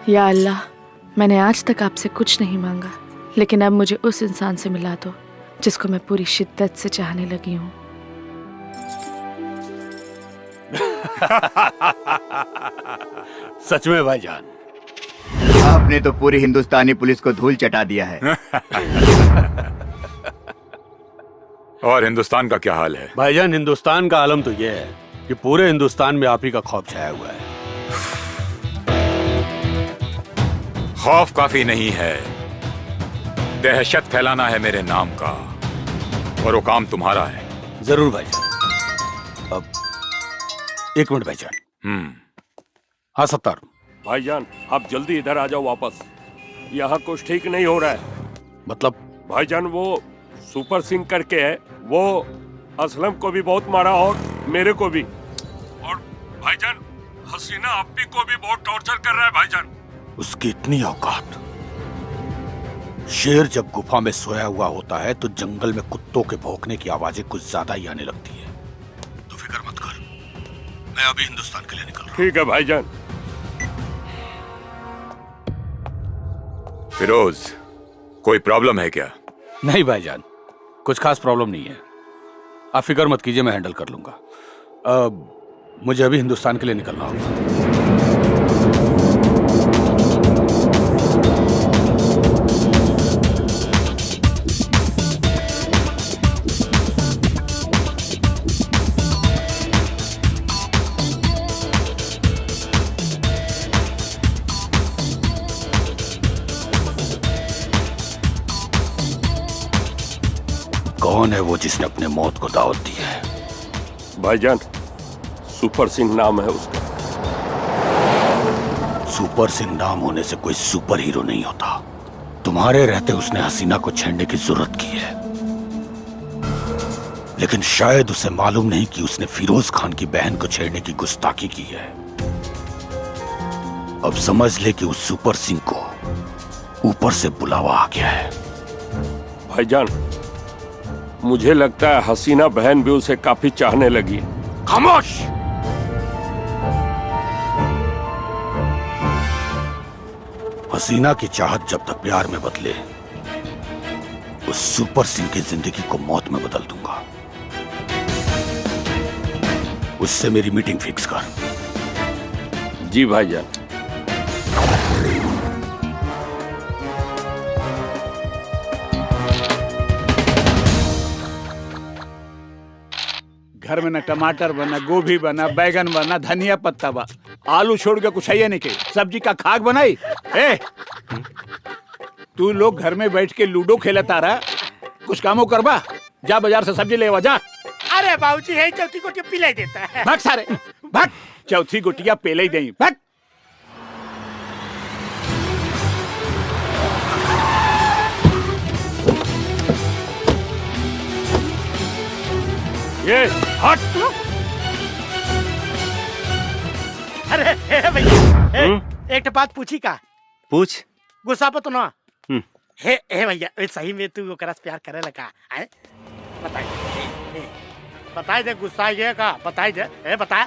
या अल्लाह, मैंने आज तक आपसे कुछ नहीं मांगा, लेकिन अब मुझे उस इंसान से मिला दो जिसको मैं पूरी शिद्दत से चाहने लगी हूँ। सच में भाईजान, आपने तो पूरी हिंदुस्तानी पुलिस को धूल चटा दिया है। और हिंदुस्तान का क्या हाल है? भाईजान, हिंदुस्तान का आलम तो यह है कि पूरे हिंदुस्तान में आप ही का खौफ छाया हुआ है। खौफ काफी नहीं है, दहशत फैलाना है मेरे नाम का, और वो काम तुम्हारा है। जरूर भाईजान। अब एक मिनट भाईजान। हाँ सत्तार भाईजान, आप जल्दी इधर आ जाओ वापस। यहाँ कुछ ठीक नहीं हो रहा है। मतलब? भाईजान, वो सुपर सिंह करके है, वो असलम को भी बहुत मारा और मेरे को भी। और भाईजान, हसीना अप्पी को भी बहुत टॉर्चर कर रहा है भाईजान। उसकी इतनी औकात। शेर जब गुफा में सोया हुआ होता है तो जंगल में कुत्तों के भौंकने की आवाजें कुछ ज्यादा ही आने लगती है। तो फिक्र मत कर, मैं अभी हिंदुस्तान के लिए निकल रहा हूं। ठीक है भाईजान। फिरोज, कोई प्रॉब्लम है क्या? नहीं भाईजान, कुछ खास प्रॉब्लम नहीं है। आप फिक्र मत कीजिए, मैं हैंडल कर लूंगा। मुझे अभी हिंदुस्तान के लिए निकलना होगा। कौन है वो जिसने अपने मौत को दावत दी है? भाईजान, सुपर सिंह नाम है उसका। सुपर सिंह नाम होने से कोई सुपर हीरो नहीं होता। तुम्हारे रहते उसने हसीना को छेड़ने की जरूरत की है, लेकिन शायद उसे मालूम नहीं कि उसने फिरोज खान की बहन को छेड़ने की गुस्ताखी की है। अब समझ ले कि उस सुपर सिंह को ऊपर से बुलावा आ गया है। भाईजान, मुझे लगता है हसीना बहन भी उसे काफी चाहने लगी है। खामोश! हसीना की चाहत जब तक प्यार में बदले, उस सुपर सिंह की जिंदगी को मौत में बदल दूंगा। उससे मेरी मीटिंग फिक्स कर। जी भाईजान। घर में न टमाटर बना, गोभी बना, बैगन बना, धनिया पत्ता बा, आलू छोड़ के कुछ है नहीं के सब्जी का खाक बनाई। ए, तू लोग घर में बैठ के लूडो खेलता रहा, कुछ कामों करबा। जा बाजार से सब्जी लेवा जा। अरे बाबूजी, है चौथी गोटिया पिलाई देता है। भाग सारे, भाग। चौथी गोटिया पेले ही दें, भाग। ये हट। अरे भैया, एक बात पूछी का? पूछ। गुस्सा पर तो ना। हे भैया, सही में तू ओकरा से प्यार करे लगा? बताए दे, गुस्सा ये का बताए दे, बता।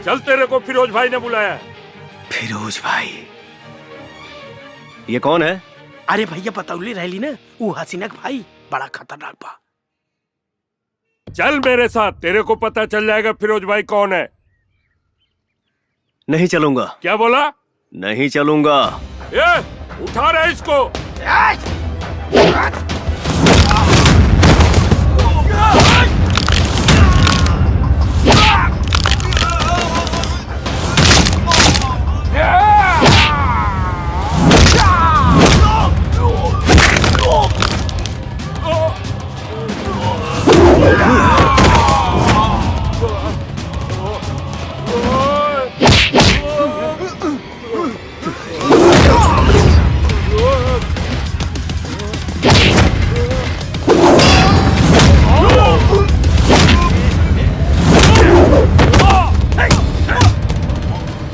चल, तेरे को फिरोज भाई ने बुलाया। फिरोज भाई? ये कौन है? अरे भैया, बतौली रहली ना, वो हसीना का भाई बड़ा खतरनाक बा। चल मेरे साथ, तेरे को पता चल जाएगा फिरोज भाई कौन है। नहीं चलूंगा। क्या बोला? नहीं चलूंगा। उठा रहे इसको।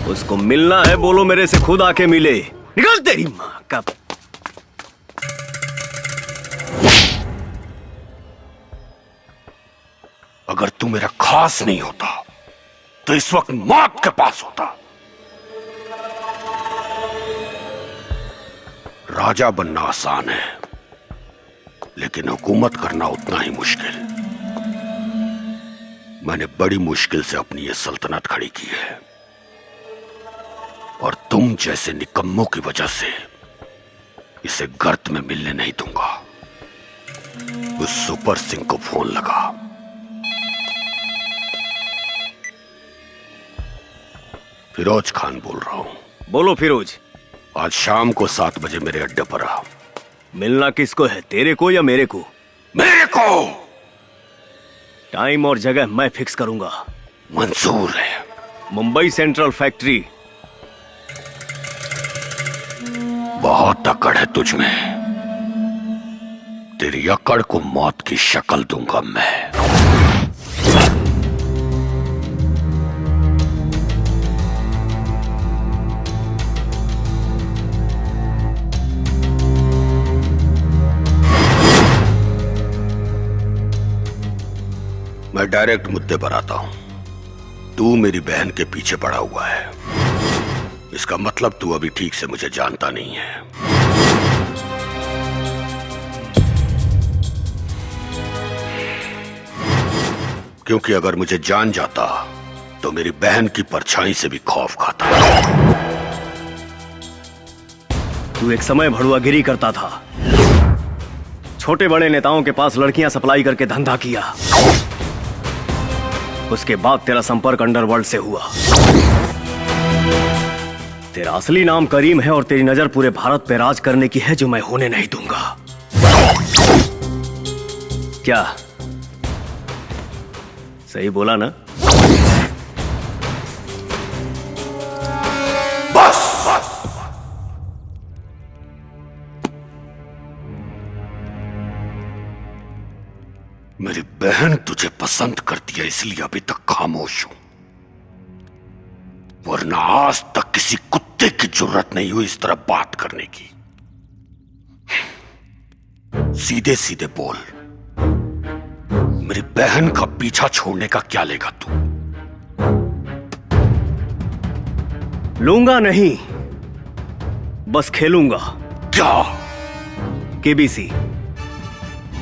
उसको मिलना है, बोलो मेरे से खुद आके मिले। निकल तेरी माँ का। अगर तू मेरा खास नहीं होता तो इस वक्त मौत के पास होता। राजा बनना आसान है, लेकिन हुकूमत करना उतना ही मुश्किल। मैंने बड़ी मुश्किल से अपनी ये सल्तनत खड़ी की है, और तुम जैसे निकम्मों की वजह से इसे गर्त में मिलने नहीं दूंगा। उस सुपर सिंह को फोन लगा। फिरोज खान बोल रहा हूं। बोलो फिरोज। आज शाम को 7 बजे मेरे अड्डे पर आ। मिलना किसको है, तेरे को या मेरे को? मेरे को। टाइम और जगह मैं फिक्स करूंगा। मंजूर है। Mumbai central factory. बहुत अकड़ है तुझ में। तेरी अकड़ को मौत की शक्ल दूंगा मैं। मैं डायरेक्ट मुद्दे पर आता हूं। तू मेरी बहन के पीछे पड़ा हुआ है, इसका मतलब तू अभी ठीक से मुझे जानता नहीं है। क्योंकि अगर मुझे जान जाता तो मेरी बहन की परछाई से भी खौफ खाता। तू एक समय भड़ुआगिरी करता था, छोटे बड़े नेताओं के पास लड़कियां सप्लाई करके धंधा किया। उसके बाद तेरा संपर्क अंडरवर्ल्ड से हुआ। तेरा असली नाम करीम है और तेरी नजर पूरे भारत पे राज करने की है, जो मैं होने नहीं दूंगा। क्या सही बोला ना? बस। मेरी बहन तुझे पसंद करती है, इसलिए अभी तक खामोश हूं, वरना आज तक किसी कुत्ते की जरूरत नहीं हुई इस तरह बात करने की। सीधे सीधे बोल, मेरी बहन का पीछा छोड़ने का क्या लेगा तू? लूंगा नहीं, बस खेलूंगा। क्या केबीसी?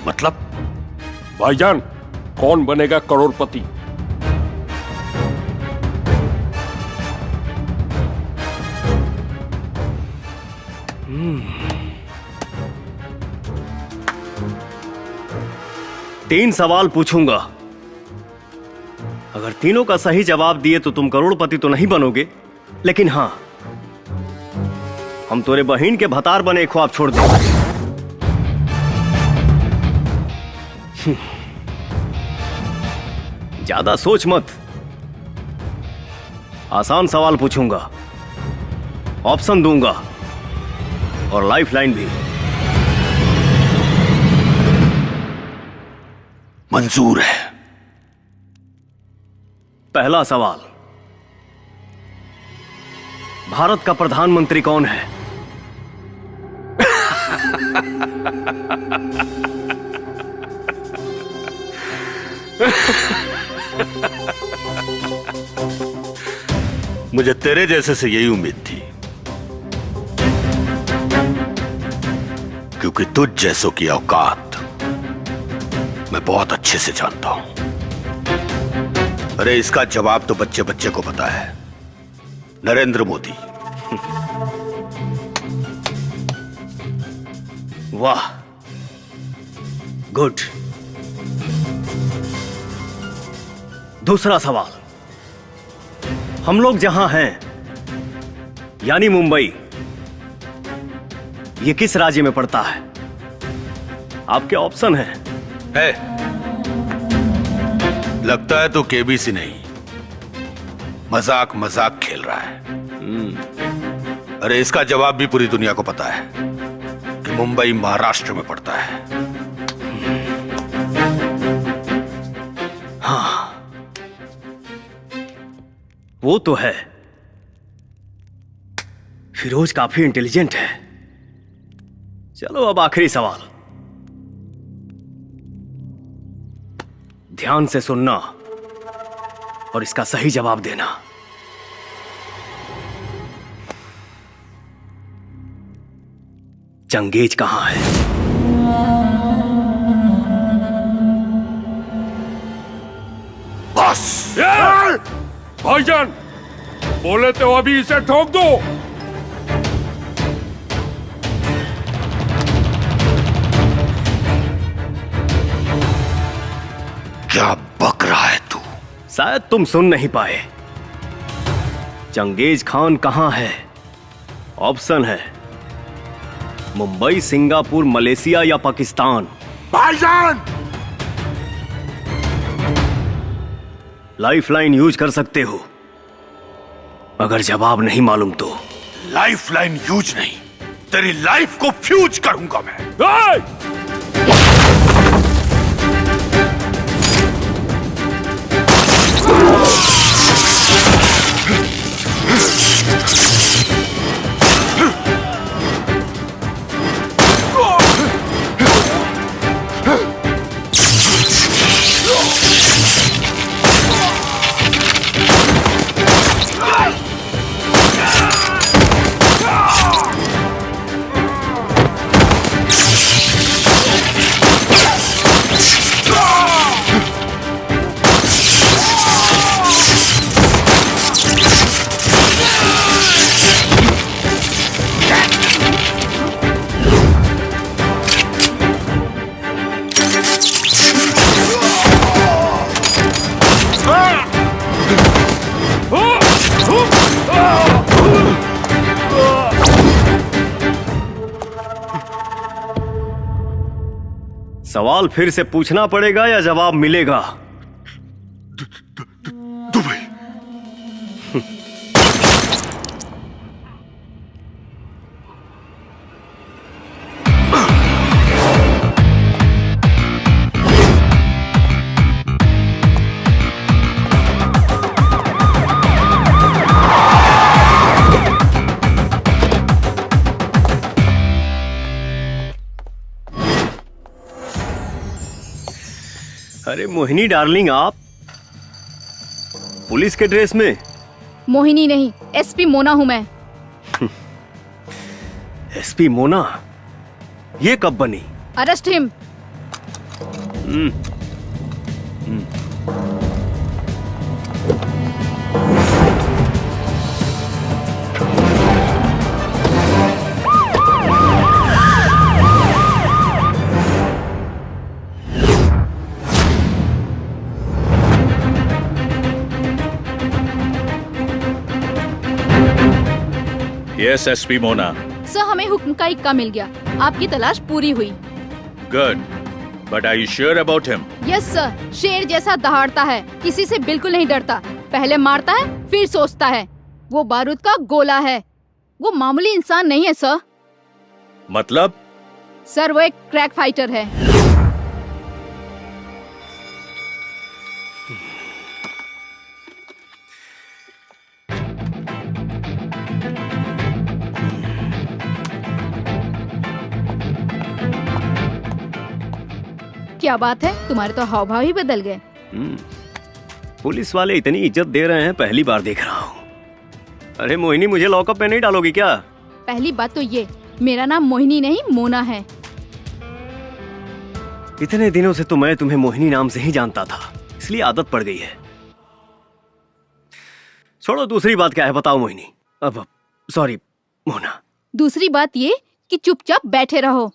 मतलब? भाईजान, कौन बनेगा करोड़पति? तीन सवाल पूछूंगा, अगर तीनों का सही जवाब दिए तो तुम करोड़पति तो नहीं बनोगे, लेकिन हां, हम तोरे बहन के भतार बने ख्वाब छोड़ देंगे। ज्यादा सोच मत। आसान सवाल पूछूंगा, ऑप्शन दूंगा और लाइफलाइन भी। मंजूर है। पहला सवाल, भारत का प्रधानमंत्री कौन है? मुझे तेरे जैसे से यही उम्मीद थी, क्योंकि तुझ जैसों की औकात मैं बहुत अच्छे से जानता हूं। अरे इसका जवाब तो बच्चे बच्चे को पता है, नरेंद्र मोदी। वाह, गुड। दूसरा सवाल, हम लोग जहां हैं यानी मुंबई, ये किस राज्य में पड़ता है? आपके ऑप्शन हैं। है, लगता है तो केबीसी नहीं, मजाक मजाक खेल रहा है। अरे इसका जवाब भी पूरी दुनिया को पता है कि मुंबई महाराष्ट्र में पड़ता है। हाँ, वो तो है। फिरोज काफी इंटेलिजेंट है। चलो अब आखिरी सवाल, ध्यान से सुनना। और इसका सही जवाब देना। चंगेज कहां है? बस भाईजान, बोले तो अभी इसे ठोक दो। क्या बक रहा है तू? शायद तुम सुन नहीं पाए। चंगेज खान कहां है? ऑप्शन है मुंबई, सिंगापुर, मलेशिया या पाकिस्तान। भाईजान! लाइफलाइन यूज कर सकते हो अगर जवाब नहीं मालूम तो। लाइफलाइन यूज नहीं, तेरी लाइफ को फ्यूज करूंगा मैं। सवाल फिर से पूछना पड़ेगा या जवाब मिलेगा? दुबई। अरे मोहिनी डार्लिंग, आप पुलिस के ड्रेस में? मोहिनी नहीं, एसपी मोना हूं मैं। एसपी मोना? ये कब बनी? Arrest him. Yes SP Mona. Sir, हमें हुक्म का इक्का मिल गया, आपकी तलाश पूरी हुई। Good, but are you sure about him? Yes sir, शेर जैसा दहाड़ता है, किसी से बिल्कुल नहीं डरता, पहले मारता है फिर सोचता है। वो बारूद का गोला है, वो मामूली इंसान नहीं है सर। मतलब? सर, वो एक क्रैक फाइटर है। क्या बात है, तुम्हारे तो हाव भाव ही बदल गए। पुलिस वाले इतनी इज्जत दे रहे हैं, पहली बार देख रहा हूँ। अरे मोहिनी, मुझे लॉकअप में नहीं डालोगी क्या? पहली बात तो ये, मेरा नाम मोहिनी नहीं मोना है। इतने दिनों से तो मैं तुम्हें मोहिनी नाम से ही जानता था, इसलिए आदत पड़ गई है। छोड़ो, दूसरी बात क्या है बताओ मोहिनी। अब सॉरी मोना। दूसरी बात ये कि चुपचाप बैठे रहो।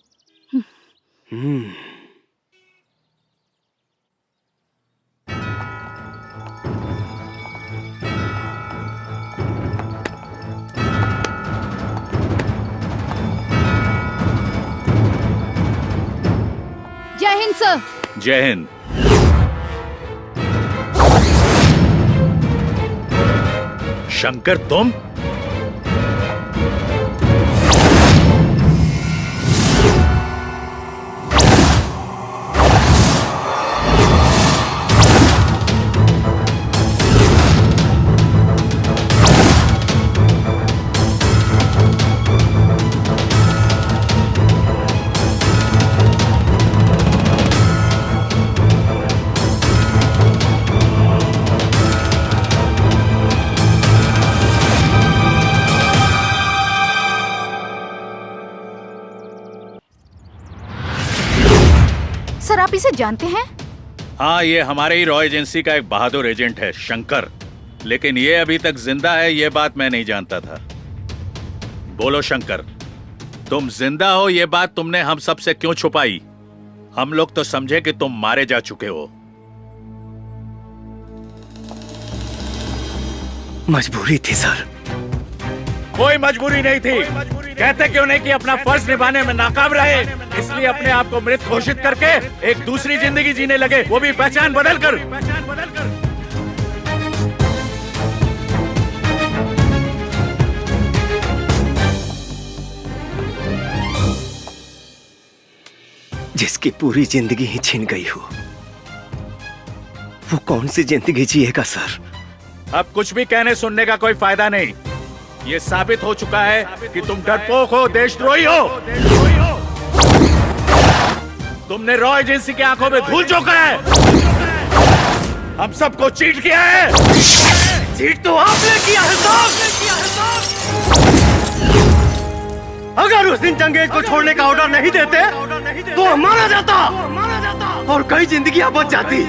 जय हिंद सर। जय हिंद। शंकर, तुम? सर आप इसे जानते हैं? हाँ, ये हमारे ही रॉ एजेंसी का एक बहादुर एजेंट है, शंकर। लेकिन ये अभी तक जिंदा है, ये बात मैं नहीं जानता था। बोलो शंकर, तुम जिंदा हो ये बात तुमने हम सब से क्यों छुपाई? हम लोग तो समझे कि तुम मारे जा चुके हो। मजबूरी थी सर। कोई मजबूरी नहीं थी। कहते क्यों नहीं कि अपना फर्ज निभाने में नाकाम रहे, इसलिए अपने आप को मृत घोषित करके एक दूसरी जिंदगी जीने लगे, वो भी पहचान बदल कर। जिसकी पूरी जिंदगी ही छिन गई हो, वो कौन सी जिंदगी जिएगा सर? अब कुछ भी कहने सुनने का कोई फायदा नहीं। ये साबित हो चुका है कि तुम डरपोक हो, देशद्रोही हो। तुमने रॉ एजेंसी की आंखों में धूल झोंका है। हम सबको चीट किया है। चीट तो आपने किया है साहब। अगर उस दिन चंगेज को छोड़ने का ऑर्डर नहीं देते तो हम मारा जाता और कई जिंदगियां बच जाती।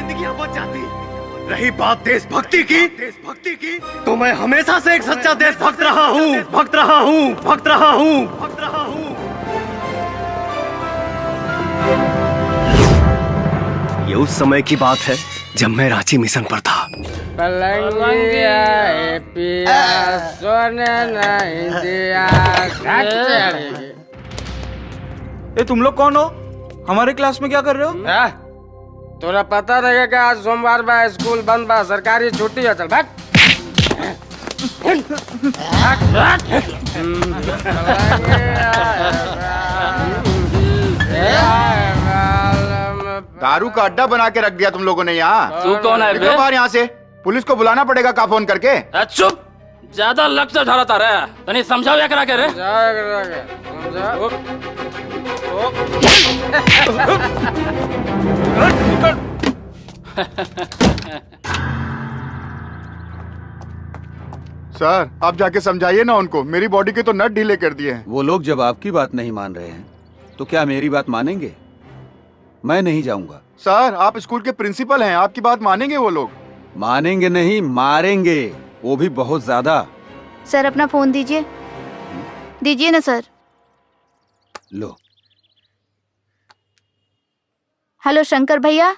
रही बात देशभक्ति की, तो मैं हमेशा से एक सच्चा देशभक्त रहा हूँ, भक्त रहा हूँ। ये उस समय की बात है जब मैं रांची मिशन पर था। ये तुम लोग कौन हो? हमारे क्लास में क्या कर रहे हो? तोरा पता रहेगा आज सोमवार बा, स्कूल बंद बा, सरकारी छुट्टी है। चल भाग। दारू का अड्डा बना के रख दिया तुम लोगों ने यहाँ। तू कौन है? निकलो बाहर यहाँ से। पुलिस को बुलाना पड़ेगा का फोन करके। चुप, ज्यादा लक्ष्य ढालता रहे। तनी समझाओ या करा के रे। सर आप जाके समझाइए ना उनको, मेरी बॉडी के तो नट ढीले कर दिए हैं। वो लोग जब आपकी बात नहीं मान रहे हैं तो क्या मेरी बात मानेंगे? मैं नहीं जाऊंगा। सर आप स्कूल के प्रिंसिपल हैं, आपकी बात मानेंगे वो लोग? मानेंगे नहीं, मारेंगे, वो भी बहुत ज्यादा। सर अपना फोन दीजिए। दीजिए ना सर। लो। हेलो शंकर भैया।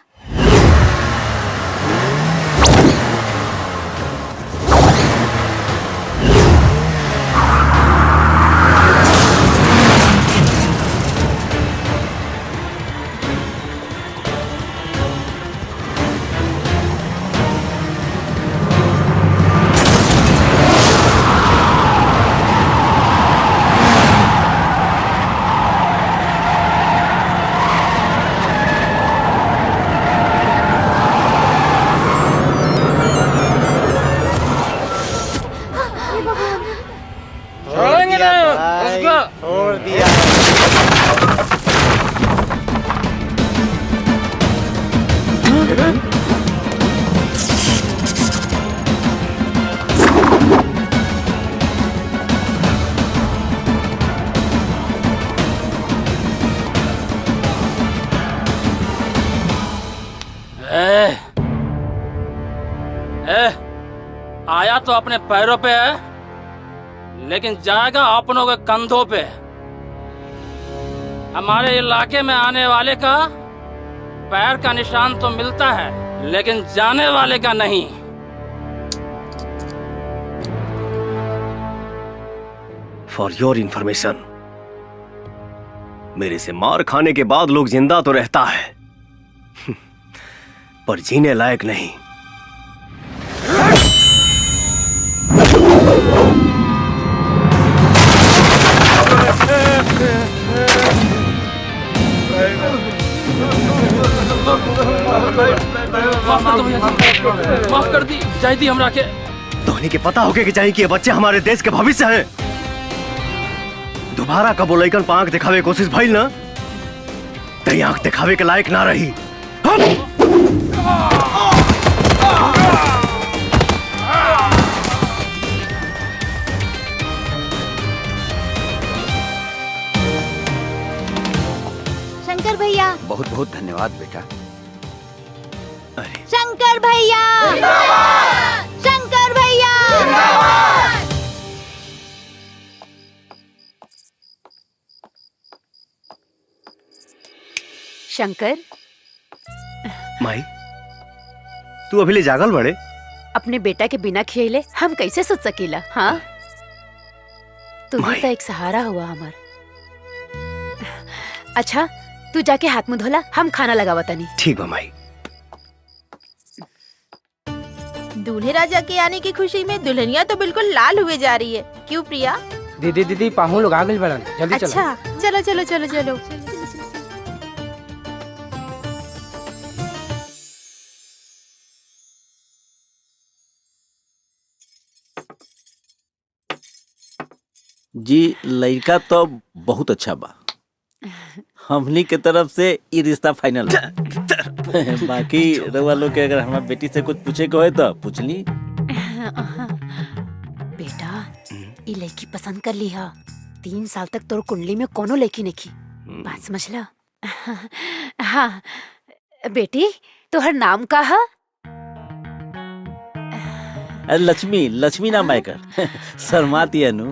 छोड़ दिया। आया तो अपने पैरों पे है, लेकिन जाएगा अपनों के कंधों पे। हमारे इलाके में आने वाले का पैर का निशान तो मिलता है, लेकिन जाने वाले का नहीं। फॉर योर इंफॉर्मेशन, मेरे से मार खाने के बाद लोग जिंदा तो रहता है पर जीने लायक नहीं। माफ कर दी जायदी हमरा के। धोनी के पता होके कि चाहिए कि ये बच्चे हमारे देश के भविष्य हैं। दोबारा कबो लइकन पर आंख दिखावे की कोशिश भइल ना, तई आंख दिखावे के लायक ना रही। शंकर भैया भैया। बहुत बहुत धन्यवाद बेटा। शंकर भैया, शंकर भैया। शंकर, माई तू अभी ले जागल बड़े? अपने बेटा के बिना खियले हम कैसे सोच सकीला? हाँ, तुम्हें तो एक सहारा हुआ हमार। अच्छा, तू जाके हाथ मुंह धोला, हम खाना लगावा तनी। ठीक बा माई। दूल्हे राजा के आने की खुशी में दुल्हनिया तो बिल्कुल लाल हुए जा रही है। क्यों प्रिया? दीदी दीदी पाहु लोग आ गए बड़न, जल्दी चलो। अच्छा चलो चलो चलो चलो। जी लड़का तो बहुत अच्छा बा, हमनी के तरफ से ये रिश्ता फाइनल बा। बाकी रउआ लोग के अगर हमारी बेटी से कुछ पूछे के होए तो पूछ ली। बेटा, ये लड़की पसंद कर ली है। 3 साल तक तोर कुंडली में कोनो लड़की नहीं की, बात समझ लो। हाँ बेटी, तोहर नाम का है? लक्ष्मी, लक्ष्मी नाम है कर। शर्माती है नु।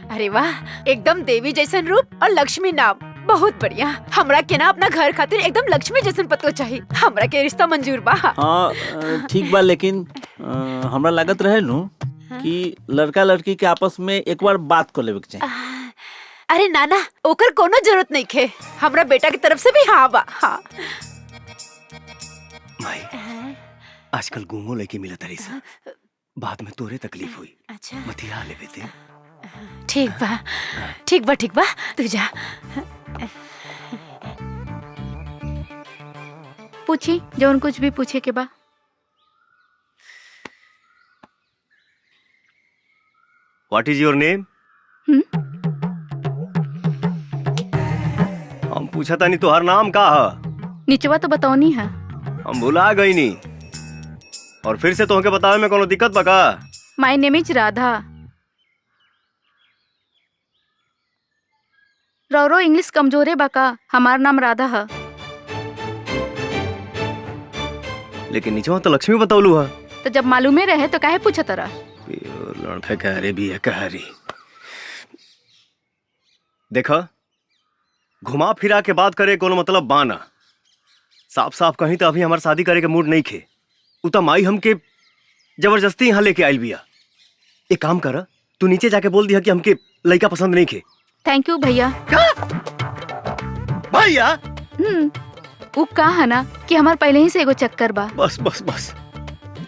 अरे वाह, एकदम देवी जैसन रूप और लक्ष्मी नाम, बहुत बढ़िया। हमरा के ना अपना घर खातिर एकदम लक्ष्मी जैसन पतो चाहिए। हमरा के रिश्ता मंजूर बा। हाँ ठीक बा, लेकिन हमरा लागत रहे नु कि लड़का लड़की के आपस में एक बार बात कर लेवे के चाहिए। अरे नाना, ओकर कोनो जरूरत नहीं खे। हमरा बेटा की तरफ से भी हाँ बा। हाँ माई, आजकल गुमो लेके मिला तारी सा, बाद में तोरे तकलीफ हुई। अच्छा, मतिया ले बेटे। ठीक बा, ठीक बा, ठीक बा, तू जा। पूछी जौन कुछ भी पूछे के बा। What is your name? हम पूछा था नहीं तोहर नाम का है? निचवा तो बताओनी है। हम भुला गई नी, और फिर से तोहके बतावे में कोनो दिक्कत बा का? My name is Radha. रौरो इंग्लिश कमजोरे बा का? हमार नाम राधा है। लेकिन नीचे तो लक्ष्मी बतौलू है। तो जब मालूमे रहे तो काहे पूछा तरा? लड़का कह रहे भी है, कह रही। देखा, घुमा फिरा के बात करे कोनो मतलब बाना। साफ साफ कहीं तो अभी हमार शादी करे के मूड नहीं खे। उता माई हमके जबरदस्ती यहाँ लेके आयल बिया। एक काम कर, तू नीचे जाके बोल दिया कि हमके लड़का पसंद नहीं खे। थैंक यू भैया। भैया? वो कहा है ना कि हमार पहले ही से एगो चक्कर बा। बस बस बस,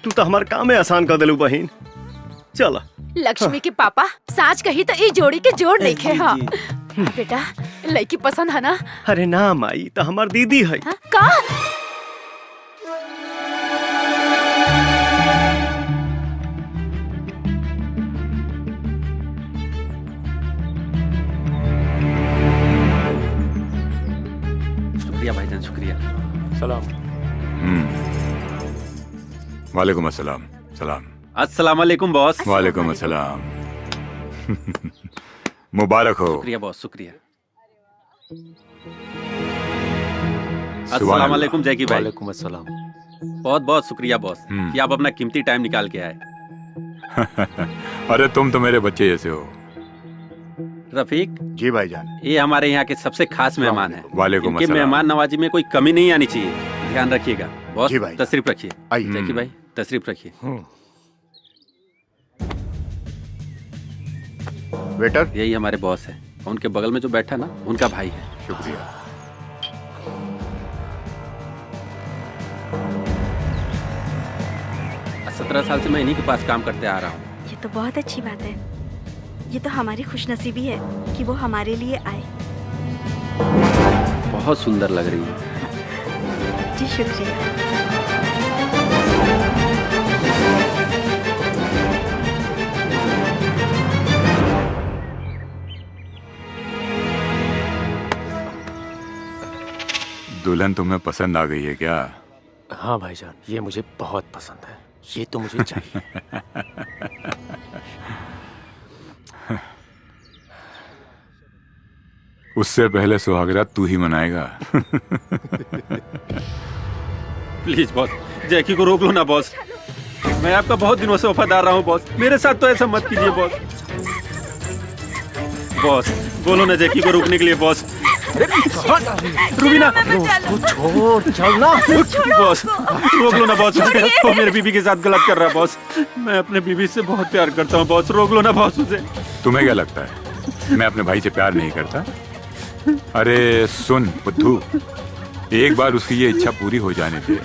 तू तो हमार काम में आसान कर देलू बहन। चला। लक्ष्मी के पापा साच कही तो ये जोड़ी के जोड़ नहीं खे। हाँ बेटा, लड़की पसंद है ना? अरे ना माई, तो हमार दीदी है। हाँ? का? शुक्रिया भाईजान, शुक्रिया। सलाम। वालेकुम अस्सलाम। सलाम। अस्सलाम वालेकुम बॉस। वालेकुम अस्सलाम। मुबारक हो। शुक्रिया बॉस, शुक्रिया। अस्सलाम वालेकुम जैकी भाई। वालेकुम अस्सलाम। बहुत बहुत शुक्रिया बॉस कि आप अपना कीमती टाइम निकाल के आए। अरे तुम तो मेरे बच्चे जैसे हो। रफीक जी भाईजान। ये हमारे यहाँ के सबसे खास मेहमान हैं। वालेकुम इनके अस्सलाम। मेहमान नवाजी में कोई कमी नहीं आनी चाहिए, ध्यान रखिएगा। बॉस जी भाई। तशरीफ रखिए। आइए। जैकी भाई तशरीफ रखिए। वेटर। यही हमारे बॉस है, उनके बगल में जो बैठा ना उनका भाई है। शुक्रिया। 17 साल से मैं इन्हीं के पास काम करते आ रहा हूँ। ये तो बहुत अच्छी बात है। ये तो हमारी खुशनसीबी है कि वो हमारे लिए आए। बहुत सुंदर लग रही है। जी शुक्रिया। दुल्हन तुम्हें पसंद आ गई है क्या? हाँ भाईजान, ये मुझे बहुत पसंद है। ये तो मुझे चाहिए। उससे पहले सुहागरात तू ही मनाएगा। प्लीज बॉस, जैकी को रोक लो ना बॉस। मैं आपका बहुत दिनों से वफादार रहा हूँ बॉस, मेरे साथ तो ऐसा मत कीजिए बॉस। बॉस बोलो ना जैकी को रोकने के लिए बॉस। रुबीना छोड़ चलना बॉस, रोक लो ना बॉस। वो मेरे बीबी के साथ गलत कर रहा है बॉस। मैं अपने बीबी से बहुत प्यार करता हूँ बॉस, रोक लो ना बॉस उसे। तुम्हें क्या लगता है मैं अपने भाई से प्यार नहीं करता? अरे सुन बुद्धू, एक बार उसकी ये इच्छा पूरी हो जाने दे,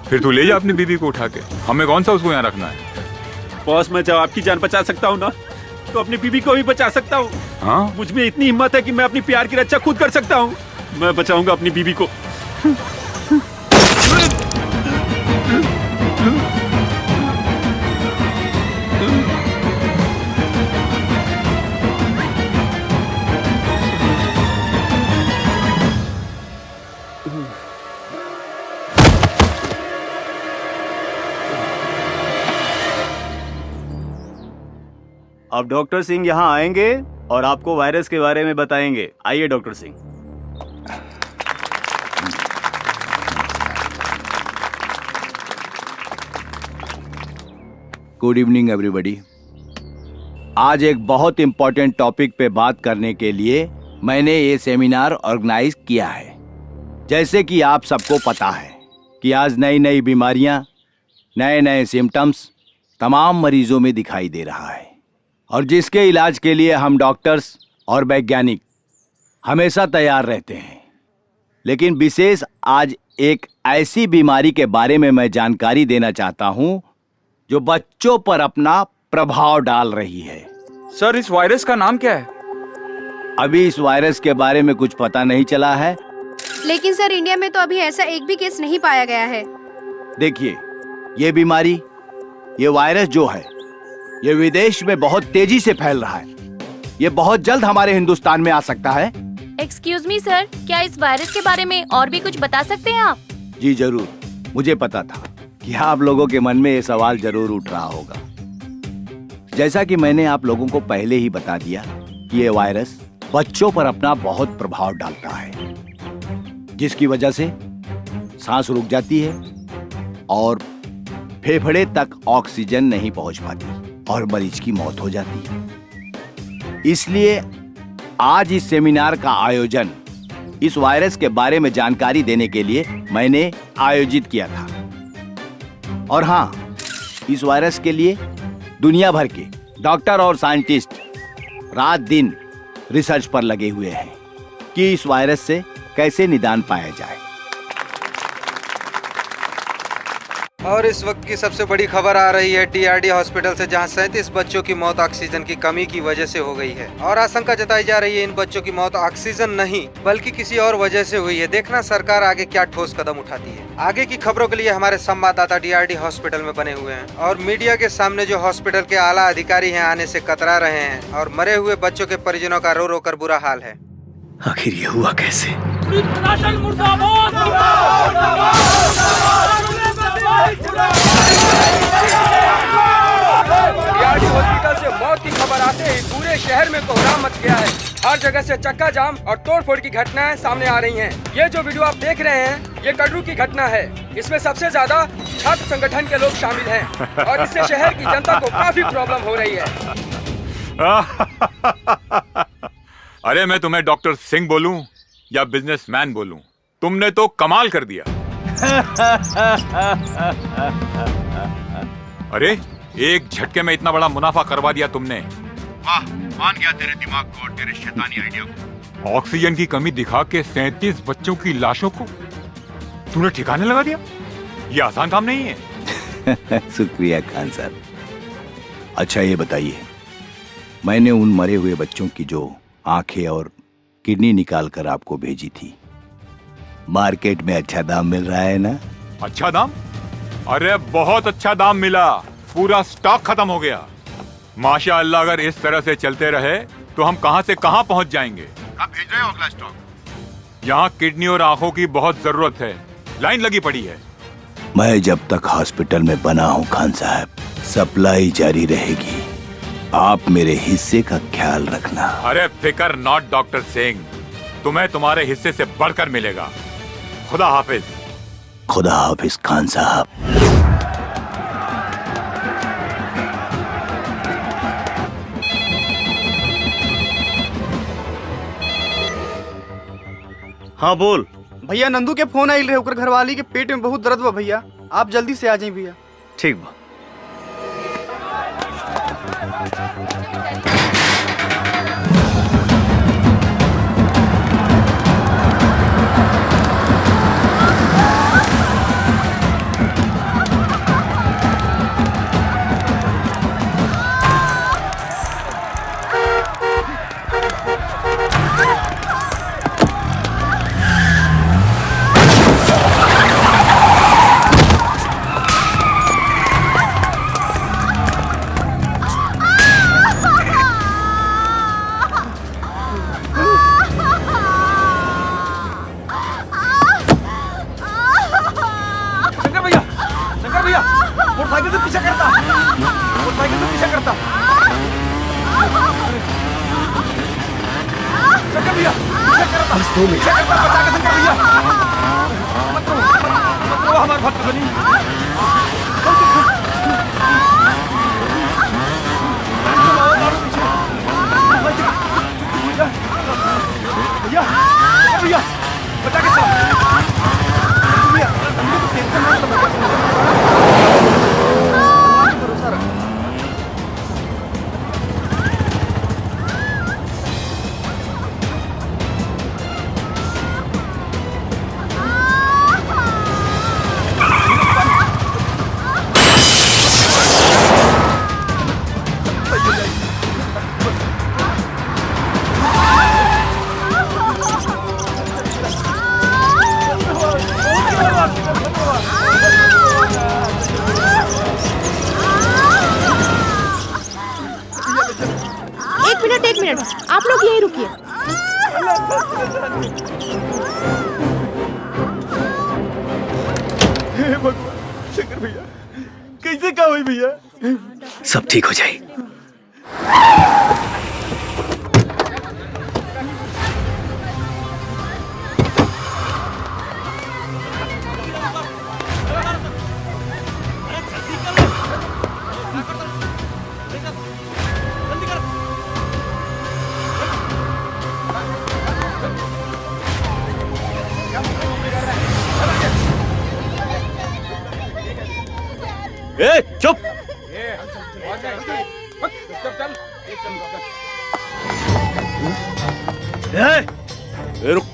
फिर तू ले जा अपनी बीबी को उठा के। हमें कौन सा उसको यहाँ रखना है? बॉस मैं जब आपकी जान बचा सकता हूँ ना, तो अपनी बीबी को भी बचा सकता हूँ। हाँ? मुझ में इतनी हिम्मत है कि मैं अपनी प्यार की रक्षा खुद कर सकता हूँ। मैं बचाऊंगा अपनी बीबी को। अब डॉक्टर सिंह यहाँ आएंगे और आपको वायरस के बारे में बताएंगे। आइए doctor Singh. Good evening everybody. आज एक बहुत इंपॉर्टेंट टॉपिक पे बात करने के लिए मैंने ये सेमिनार ऑर्गेनाइज किया है। जैसे कि आप सबको पता है कि आज नई नई बीमारियां, नए नए सिम्टम्स तमाम मरीजों में दिखाई दे रहा है, और जिसके इलाज के लिए हम डॉक्टर्स और वैज्ञानिक हमेशा तैयार रहते हैं। लेकिन विशेष आज एक ऐसी बीमारी के बारे में मैं जानकारी देना चाहता हूं जो बच्चों पर अपना प्रभाव डाल रही है। सर इस वायरस का नाम क्या है? अभी इस वायरस के बारे में कुछ पता नहीं चला है। लेकिन सर इंडिया में तो अभी ऐसा एक भी केस नहीं पाया गया है। देखिए, ये बीमारी, ये वायरस जो है, ये विदेश में बहुत तेजी से फैल रहा है। ये बहुत जल्द हमारे हिंदुस्तान में आ सकता है। एक्सक्यूज मी सर, क्या इस वायरस के बारे में और भी कुछ बता सकते हैं आप? जी जरूर, मुझे पता था कि आप लोगों के मन में ये सवाल जरूर उठ रहा होगा। जैसा कि मैंने आप लोगों को पहले ही बता दिया कि ये वायरस बच्चों पर अपना बहुत प्रभाव डालता है, जिसकी वजह से सांस रुक जाती है और फेफड़े तक ऑक्सीजन नहीं पहुंच पाती और मरीज की मौत हो जाती है। इसलिए आज इस सेमिनार का आयोजन इस वायरस के बारे में जानकारी देने के लिए मैंने आयोजित किया था। और हाँ, इस वायरस के लिए दुनिया भर के डॉक्टर और साइंटिस्ट रात दिन रिसर्च पर लगे हुए हैं कि इस वायरस से कैसे निदान पाया जाए। और इस वक्त की सबसे बड़ी खबर आ रही है DRD हॉस्पिटल से, जहां 37 बच्चों की मौत ऑक्सीजन की कमी की वजह से हो गई है। और आशंका जताई जा रही है इन बच्चों की मौत ऑक्सीजन नहीं बल्कि किसी और वजह से हुई है। देखना सरकार आगे क्या ठोस कदम उठाती है। आगे की खबरों के लिए हमारे संवाददाता DRD हॉस्पिटल में बने हुए हैं और मीडिया के सामने जो हॉस्पिटल के आला अधिकारी हैं आने से कतरा रहे हैं। और मरे हुए बच्चों के परिजनों का रो रो कर बुरा हाल है। आखिर ये हुआ कैसे? DRD हॉस्पिटल से मौत की खबर आते ही पूरे शहर में कोहराम मच गया है। हर जगह से चक्का जाम और तोड़फोड़ की घटनाएं सामने आ रही हैं। ये जो वीडियो आप देख रहे हैं, ये कटरू की घटना है। इसमें सबसे ज्यादा छात्र संगठन के लोग शामिल हैं और इससे शहर की जनता को काफी प्रॉब्लम हो रही है। अरे मैं तुम्हें डॉक्टर सिंह बोलूं या बिजनेसमैन बोलूं, तुमने तो कमाल कर दिया। अरे एक झटके में इतना बड़ा मुनाफा करवा दिया तुमने। वाह, मान गया तेरे दिमाग को और तेरे शैतानी आइडिया को। ऑक्सीजन की कमी दिखा के 37 बच्चों की लाशों को तूने ठिकाने लगा दिया। ये आसान काम नहीं है। शुक्रिया खान साहब। अच्छा ये बताइए, मैंने उन मरे हुए बच्चों की जो आंखें और किडनी निकाल कर आपको भेजी थी, मार्केट में अच्छा दाम मिल रहा है ना? अच्छा दाम? अरे बहुत अच्छा दाम मिला, पूरा स्टॉक खत्म हो गया। माशाअल्लाह, अगर इस तरह से चलते रहे तो हम कहां से कहां पहुंच जाएंगे। कब भेज रहे हो अगला स्टॉक? यहाँ किडनी और आंखों की बहुत जरूरत है, लाइन लगी पड़ी है। मैं जब तक हॉस्पिटल में बना हूँ खान साहब, सप्लाई जारी रहेगी। आप मेरे हिस्से का ख्याल रखना। अरे फिकर नॉट डॉक्टर सिंह, तुम्हें तुम्हारे हिस्से से बढ़कर मिलेगा। खुदा हाफिज। खुदा हाफिज खान साहब। हाँ बोल भैया। नंदू के फोन आइल रहे, ओकर घरवाली के पेट में बहुत दर्द बा भैया, आप जल्दी से आ जाइए भैया। ठीक बा। एक मिनट, आप लोग यहीं रुकिए। हे भगवान, शंकर भैया कैसे क्या हुई भैया? सब ठीक हो जाए। ए, चुप। रुक।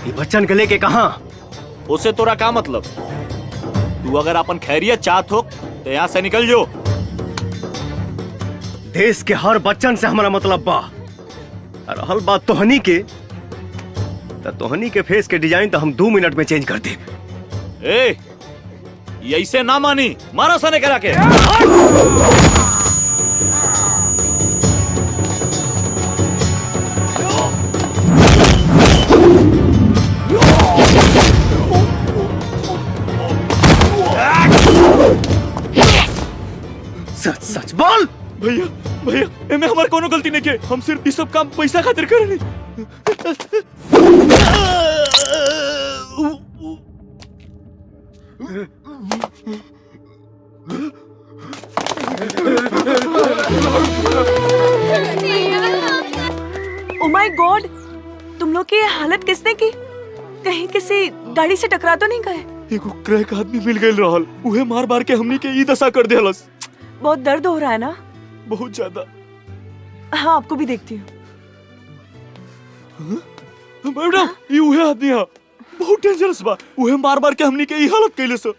ये बच्चन के लेके कहाँ? उसे तोरा का मतलब? तू अगर अपन खैरियत चाहत हो तो यहाँ से निकल जो। देश के हर बच्चन से हमारा मतलब बा। रहल बात तोहनी के, तो तोहनी के फेस के डिजाइन तो हम 2 मिनट में चेंज कर दे। ए, ऐसे ना मानी, मारा सने करा के। सच सच बोल। भैया भैया, एमे हमार कोनो गलती नहीं के। हम सिर्फ इस सब काम पैसा खातिर करे नहीं। ओ माय गॉड, तुम लोग की ये हालत किसने की? कहीं किसी गाड़ी से टकरा तो नहीं गए? एगो क्रैक आदमी मिल गए रहल, उहे मार मार के हमनी के ई दशा कर देहलस। बहुत दर्द हो रहा है ना? बहुत ज्यादा। हाँ, आपको भी देखती हूँ। मैडम, ये उहे आदमी है, बहुत डेंजरस बा। उहे मार मार के हमनी के ई हालत कैले सर।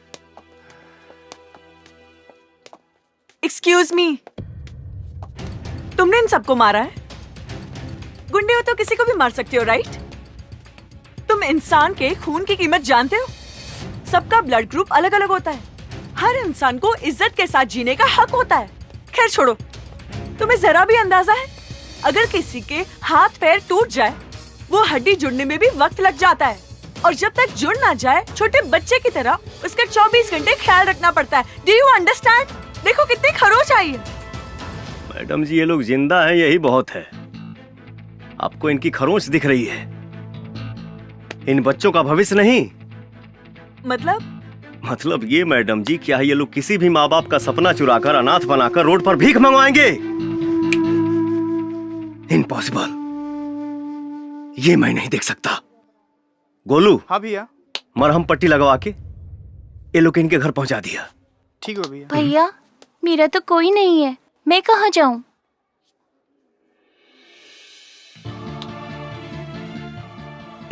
एक्सक्यूज मी, तुमने इन सबको मारा है? गुंडे हो तो किसी को भी मार सकते हो, राइट? तुम इंसान के खून की कीमत जानते हो? सबका ब्लड ग्रुप अलग अलग होता है। हर इंसान को इज्जत के साथ जीने का हक होता है। खैर छोड़ो, तुम्हें जरा भी अंदाजा है अगर किसी के हाथ पैर टूट जाए, वो हड्डी जुड़ने में भी वक्त लग जाता है, और जब तक जुड़ ना जाए छोटे बच्चे की तरह उसका 24 घंटे ख्याल रखना पड़ता है। Do you understand? देखो कितनी खरोच आई है। मैडम जी, ये लोग जिंदा हैं, यही बहुत है। आपको इनकी खरोंच दिख रही है, इन बच्चों का भविष्य नहीं। मतलब ये मैडम जी, क्या ये लोग किसी भी माँ बाप का सपना चुराकर अनाथ बनाकर रोड पर भीख मंगवाएंगे? इम्पॉसिबल, ये मैं नहीं देख सकता। गोलू। हाँ भैया। मरहम पट्टी लगवा के ये लोग इनके घर पहुंचा दिया। ठीक है भैया। भैया मेरा तो कोई नहीं है, मैं कहाँ जाऊं?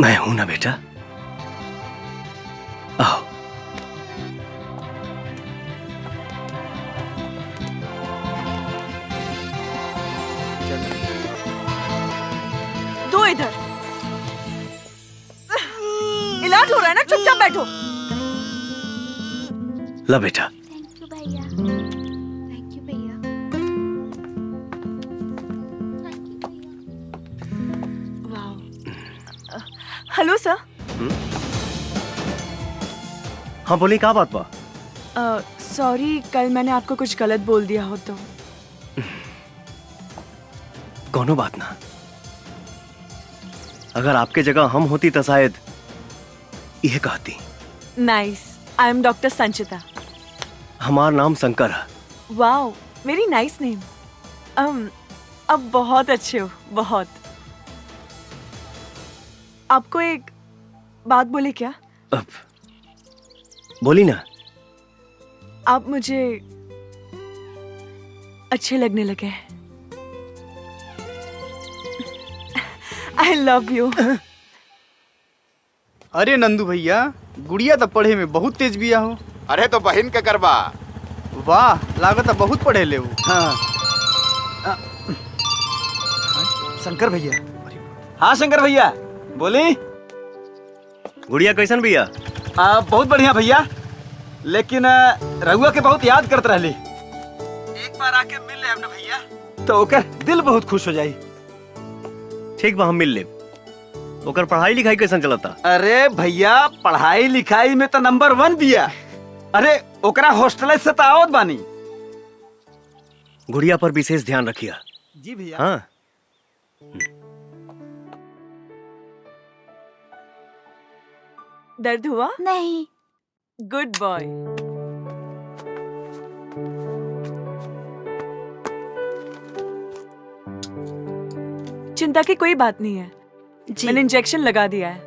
मैं हूं ना बेटा, आओ। दो इधर। इलाज हो रहा है ना, चुपचाप बैठो। ला बेटा। थैंक यू भैया। थैंक यू भैया। Hello sir. हाँ बोली, क्या बात बा? सॉरी, कल मैंने आपको कुछ गलत बोल दिया हो तो। कोनो बात ना, अगर आपके जगह हम होती तो शायद यह कहती। नाइस, आई एम डॉक्टर संचिता। हमारा नाम शंकर है। Wow, very nice name. अब बहुत अच्छे हो, बहुत। आपको एक बात बोले क्या? अब बोली ना। आप मुझे अच्छे लगने लगे हैं। I love you. अरे नंदू भैया, गुड़िया तो पढ़े में बहुत तेज बिया हो। अरे तो बहन का करबा। वाह, लागत बहुत पढ़े ले वो। हाँ। शंकर भैया। हाँ शंकर भैया, बोली। गुड़िया कैसन भैया? बहुत बढ़िया भैया, लेकिन रघुआ के बहुत याद करते रहली। एक बार आके मिल ले अपना भैया तो ओकर दिल बहुत खुश हो जाई। ठीक बा, हम मिल ले। ओकर पढ़ाई लिखाई कैसन चलता? अरे भैया, पढ़ाई लिखाई में तो नंबर 1 बिया। अरे ओकरा हॉस्टल से तो आवत बानी। गुड़िया पर विशेष ध्यान रखिया। जी भैया। हाँ। दर्द हुआ? नहीं। Good boy. चिंता की कोई बात नहीं है, मैंने इंजेक्शन लगा दिया है।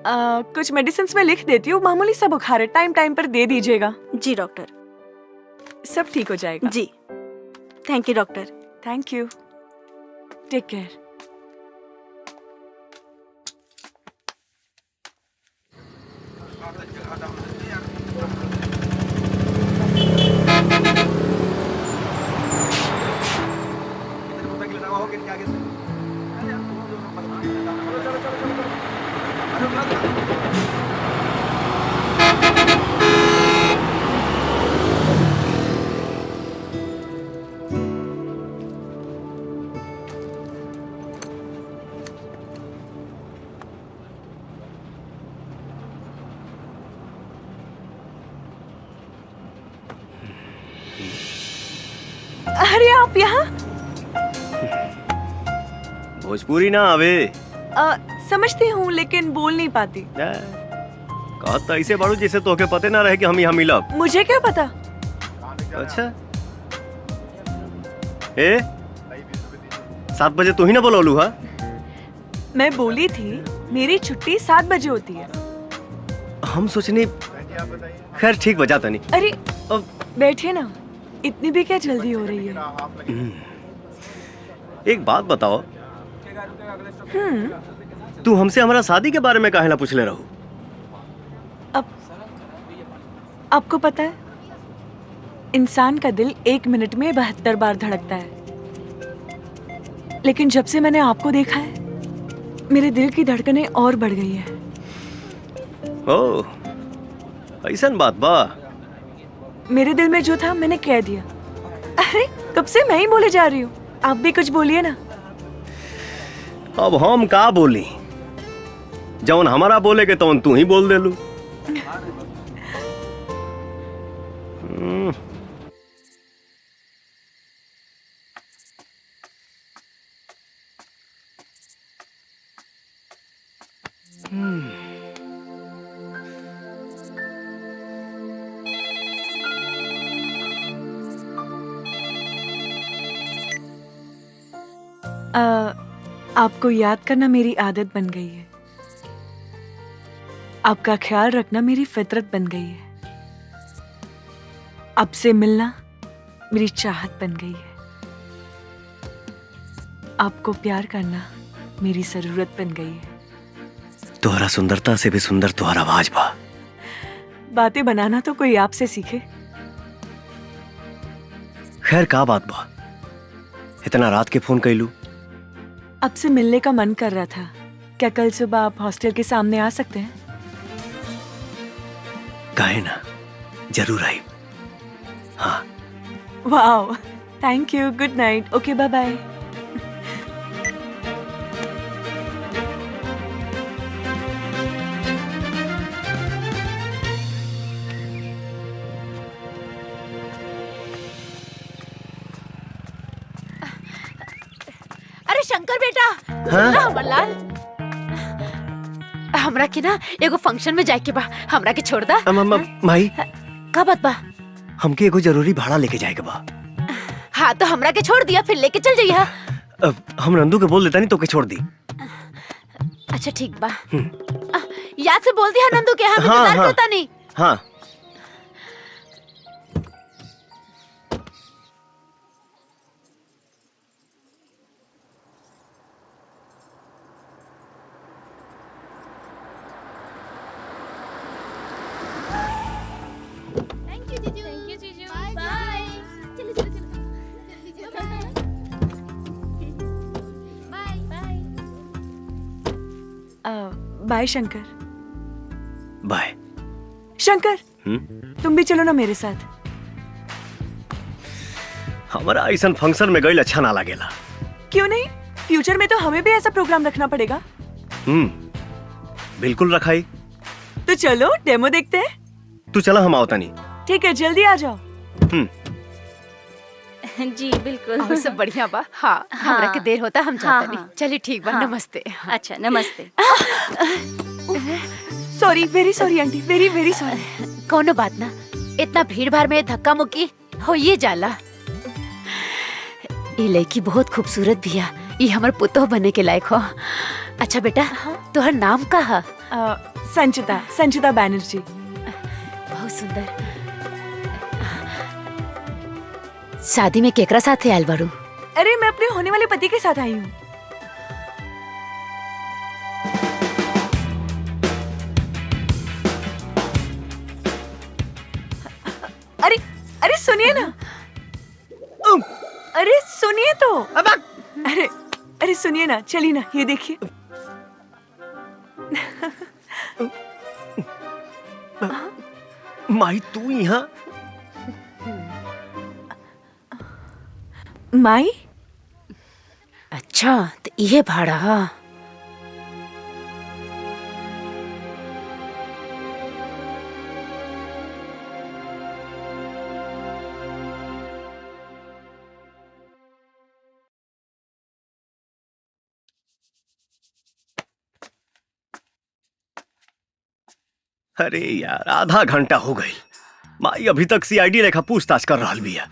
कुछ मेडिसिन में लिख देती हूँ, मामूली सा बुखार है, टाइम टाइम पर दे दीजिएगा। जी डॉक्टर। सब ठीक हो जाएगा। जी thank you doctor. Thank you, take care. अरे आप यहाँ? भोजपुरी ना आवे। समझती हूँ लेकिन बोल नहीं पाती। कहा तो ऐसे बाड़ू जैसे तोके पते ना रहे कि हम यहाँ मिलब। मुझे क्या पता? अच्छा, 7 बजे तू ही ना बोलौलू? हा? मैं बोली थी मेरी छुट्टी 7 बजे होती है। हम सोचनी, खैर ठीक बजा तनी। अरे बैठे ना, इतनी भी क्या जल्दी हो रही है? एक बात बताओ, तू हमसे हमारा शादी के बारे में काहे ना पूछ ले रहू? अब आपको पता है, इंसान का दिल 1 मिनट में 72 बार धड़कता है, लेकिन जब से मैंने आपको देखा है मेरे दिल की धड़कनें और बढ़ गई है। ओह, ऐसन बात बा। मेरे दिल में जो था मैंने कह दिया। अरे कब से मैं ही बोले जा रही हूँ, आप भी कुछ बोलिए ना। अब हम का बोली? जौन हमारा बोले के तौन तू ही बोल दे लू। आपको याद करना मेरी आदत बन गई है। आपका ख्याल रखना मेरी फितरत बन गई है। आपसे मिलना मेरी चाहत बन गई है। आपको प्यार करना मेरी जरूरत बन गई है। तुम्हारा सुंदरता से भी सुंदर तुम्हारा आवाज बा। बातें बनाना तो कोई आपसे सीखे। खैर का बात बा, इतना रात के फोन कैलू? आपसे मिलने का मन कर रहा था। क्या कल सुबह आप हॉस्टल के सामने आ सकते हैं? काहे ना, जरूर आई। हाँ। Wow, thank you. Good night. Okay, bye bye. अरे शंकर बेटा, हाँ? सुना हमर लाल, हमरा के ना एगो फंक्शन में जाए के बा, हमरा के छोड़ दा। माई, का बात बा? हमके एगो जरूरी भाड़ा लेके जाए के बा। हाँ तो हमरा के छोड़ दिया, फिर लेके चल जाइए। हम नंदू के बोल देता नहीं तो के छोड़ दी। अच्छा ठीक बा। याद से बोल दिया नंदू के, हम इंतजार करता नहीं। हाँ। बाय शंकर। बाय शंकर। तुम भी चलो ना मेरे साथ। हमारा ऐसा फंक्शन में गई अच्छा ना लगेला। क्यों नहीं? फ्यूचर में तो हमें भी ऐसा प्रोग्राम रखना पड़ेगा। बिल्कुल रखाई। तो चलो डेमो देखते हैं। तू चला, हम आवता नहीं। ठीक है, जल्दी आ जाओ। जी बिल्कुल। और सब बढ़िया बा। हाँ, हमरा के देर होता, हम जाते नहीं। चलिए ठीक बा। हाँ। नमस्ते। अच्छा नमस्ते। Sorry, very sorry aunty, very very sorry. कोनो बात ना, इतना भीड़ भाड़ में धक्का मुक्की हो ये जाला। ये लड़की बहुत खूबसूरत भी है, ये हमार पुतोह बनने के लायक हो। अच्छा बेटा, तोहर नाम का है? संचिता, संचिता बैनर्जी। बहुत सुंदर। शादी में केकरा साथ आयल बारू? अरे मैं अपने होने वाले पति के साथ आई हूँ। अरे अरे सुनिए ना। अरे सुनिए तो। अरे अरे सुनिए ना, चलिए ना, ये देखिए। माई तू यहाँ? माई? अच्छा तो ये भाड़ा। अरे यार, आधा घंटा हो गई। माई अभी तक सीआईडी लेखा पूछताछ कर रहा भी है।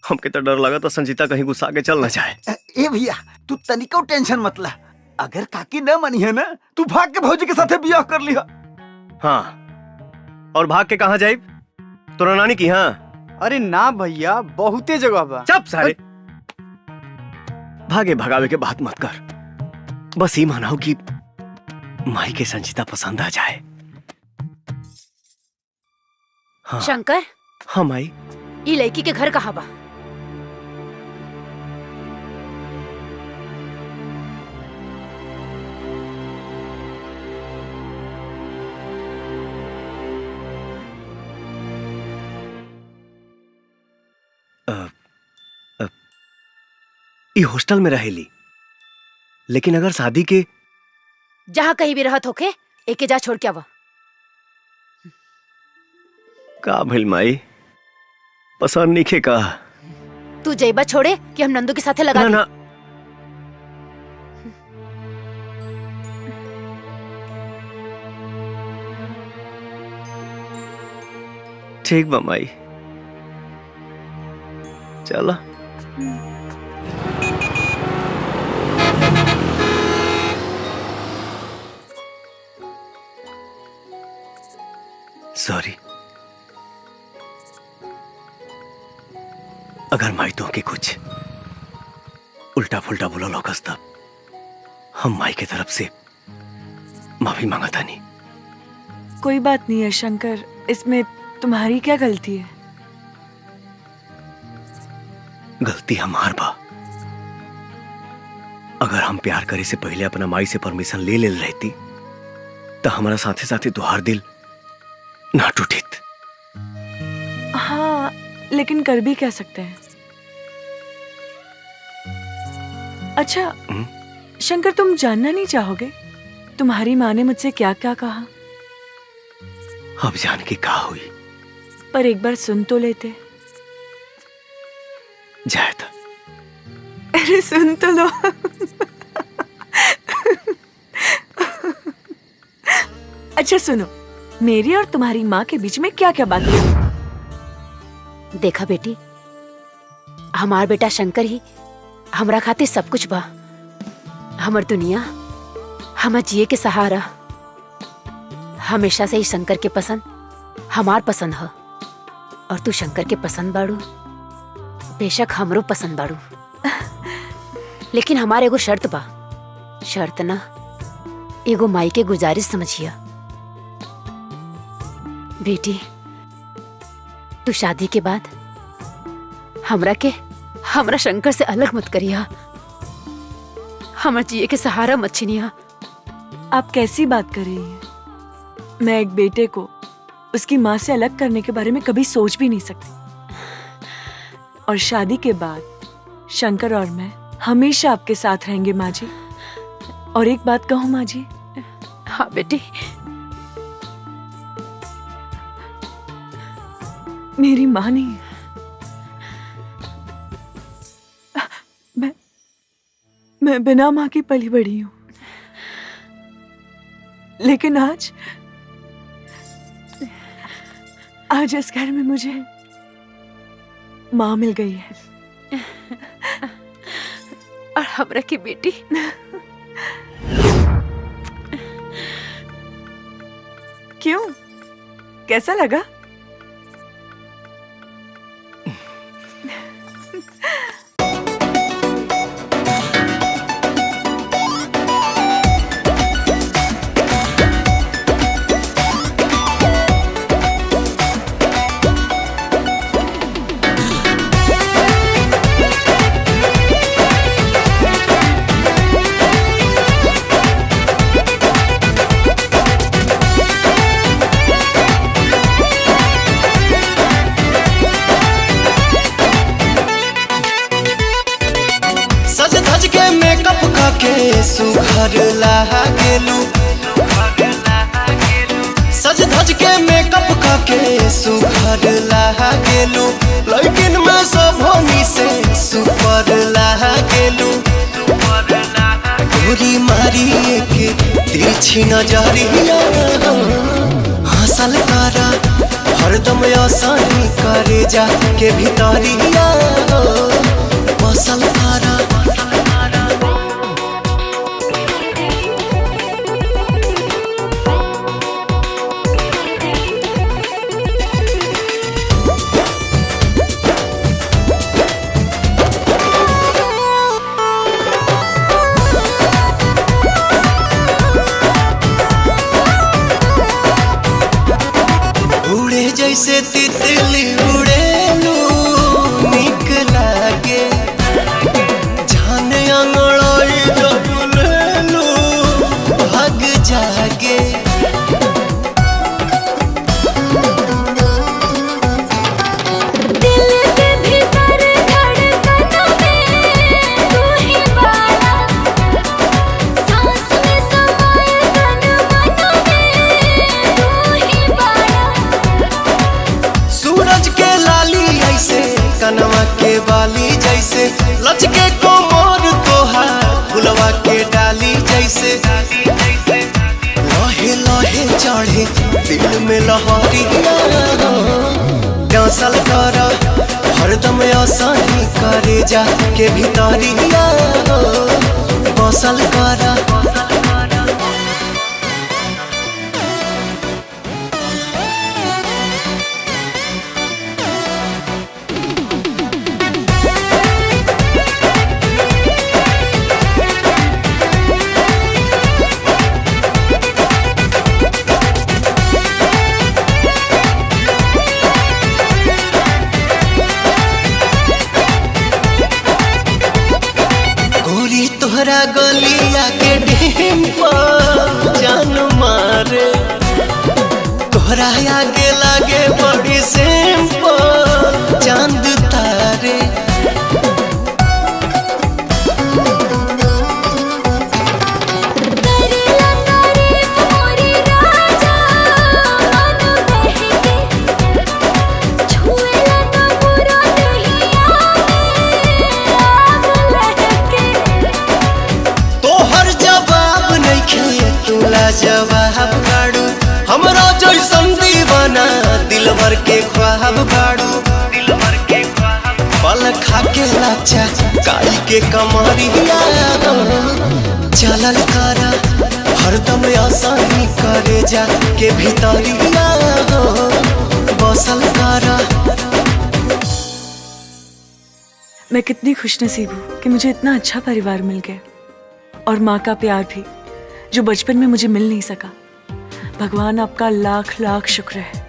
हमके तो डर लगा तो संजीता कहीं गुस्सा के चल न जाए। ए भैया, तू तनिको टेंशन मत ला। अगर काकी न मनी है ना, तू भाग के भौजी के साथे बियाह कर लिहा। हाँ, और भाग के कहाँ जाए? तोरा नानी की? हाँ। अरे ना भैया, बहुते जगह बा। चुप सारे। भागे भगावे के बात मत कर। बस ये मानाओ कि माई के संजीता पसंद आ जाए। हाँ। शंकर। हाँ माई। ये लड़की के घर कहाँ बा? ये हॉस्टल में रहेली, लेकिन अगर शादी के जहाँ कहीं भी रहत होके, एके जा छोड़ के आवा। का भइल माई? पसंद नहीं का? तू जइबा छोड़े कि हम नंदू के साथे लगा ना, दें? ना। ठीक बा माई, चला। सॉरी, अगर माई तो के कुछ उल्टा फुल्टा बोला लोकस तब हम माई की तरफ से माफी मांगता नहीं। कोई बात नहीं है शंकर, इसमें तुम्हारी क्या गलती है? गलती हमार बा। अगर हम प्यार करे से पहले अपना माई से परमिशन ले ले रहती तो हमारा साथे साथे तुहार दिल ना टूटित। हाँ, लेकिन कर भी क्या सकते हैं। अच्छा शंकर, तुम जानना नहीं चाहोगे तुम्हारी माँ ने मुझसे क्या क्या कहा? अब जान के कहा हुई, पर एक बार सुन तो लेते। जाए था। अरे सुन तो लो। अच्छा सुनो, मेरी और तुम्हारी माँ के बीच में क्या क्या बात है? देखा बेटी, हमार बेटा शंकर ही हमरा खातिर सब कुछ बा। हमर दुनिया, हमर जिए के सहारा। हमेशा से ही शंकर के पसंद हमार पसंद है, और तू शंकर के पसंद बाड़ू, बेशक हमरो पसंद बाड़ू। लेकिन हमारे एगो शर्त बा। शर्त ना, एगो माई के गुजारिश समझिया। बेटी, तू शादी के बाद हमरा शंकर से अलग मत करिया। हमर जिए के सहारा मत छीनिया। आप कैसी बात कर रही हैं? मैं एक बेटे को उसकी माँ से अलग करने के बारे में कभी सोच भी नहीं सकती। और शादी के बाद शंकर और मैं हमेशा आपके साथ रहेंगे माँ जी। और एक बात कहूँ माँ जी? हाँ बेटी। मेरी माँ नहीं, मैं बिना माँ की पली बड़ी हूँ। लेकिन आज इस घर में मुझे माँ मिल गई है। और हमरा की बेटी। क्यों, कैसा लगा? सुघर लागेलू, सज धज के मेकअप करके सुघर लागेलू। लेकिन मैं सभोनी से सुपर लागेलू। गोरी मारी के तिरछी नजरिया हासिल करा, हरदम आसानी करे जा के भीतरिया बसल करा। जैसे तितली उड़ेलू निक लागे, जाने अंगड़ाई जब लेलू भाग जागे। दिल के भीतर धड़कनों में तू ही बाड़ा, सांस में समाए तन मनों में तू ही बाड़ा। सूरज के लाली ऐसे कनवा के बाली जैसे, लचके कोमर तोहार फुलवा के डाली जैसे। लहे लहे चढ़े दिल में लहरिया बसल कर हरदम आसानी करे जा के भीतरिया बसल कर तोहरा गलिया के डिंपल जान मारे तोहरा आगे लागे बड़ी सिंपल चांद तारे जवाब गाड़ू हमरा जैसन दीवाना दिल भर के ख्वाब गाड़ू पल खा के लाचा काई के कमरिया चलल करा हरदम आसानी करे जा के भीतरिया बसल करा। मैं कितनी खुशनसीब हूँ कि मुझे इतना अच्छा परिवार मिल गया और माँ का प्यार भी जो बचपन में मुझे मिल नहीं सका। भगवान आपका लाख लाख शुक्र है।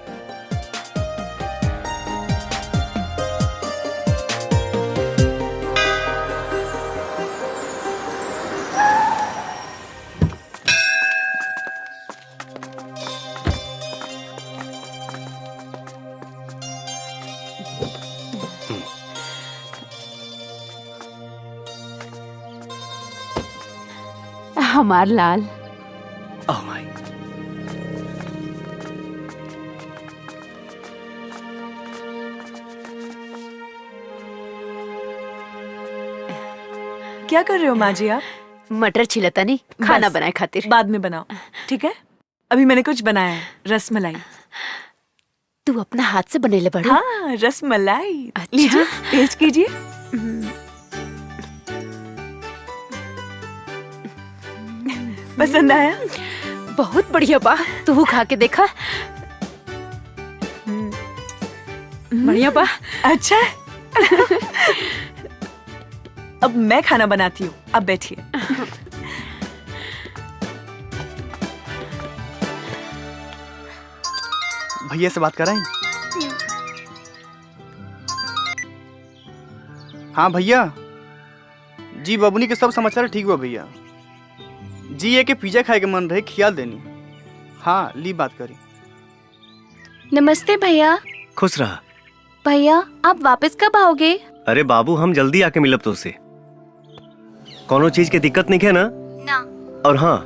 हमार लाल। Oh my. क्या कर रहे हो माँ जी आप? मटर छिलता नहीं, खाना बनाए खातिर। बाद में बनाओ, ठीक है? अभी मैंने कुछ बनाया है, रसमलाई। तू अपना हाथ से बनेले बड़े? हाँ, रसमलाई। अच्छा। लीजिए, टेस्ट कीजिए। पसंद आया? बहुत बढ़िया बा। तू खा के देखा। बढ़िया बा। अच्छा। अब मैं खाना बनाती हूँ, अब बैठिए। भैया से बात कराएं? हाँ भैया जी, बबुनी के सब समाचार ठीक हुआ भैया जी। ये के पिज्जा खाए के मन रहे, खियाल देनी। हाँ ली बात करी। नमस्ते भैया। खुश रहा। भैया आप वापस कब आओगे? अरे बाबू हम जल्दी आके मिलब तो उससे। कोनो चीज के दिक्कत नहीं है ना? ना। और हाँ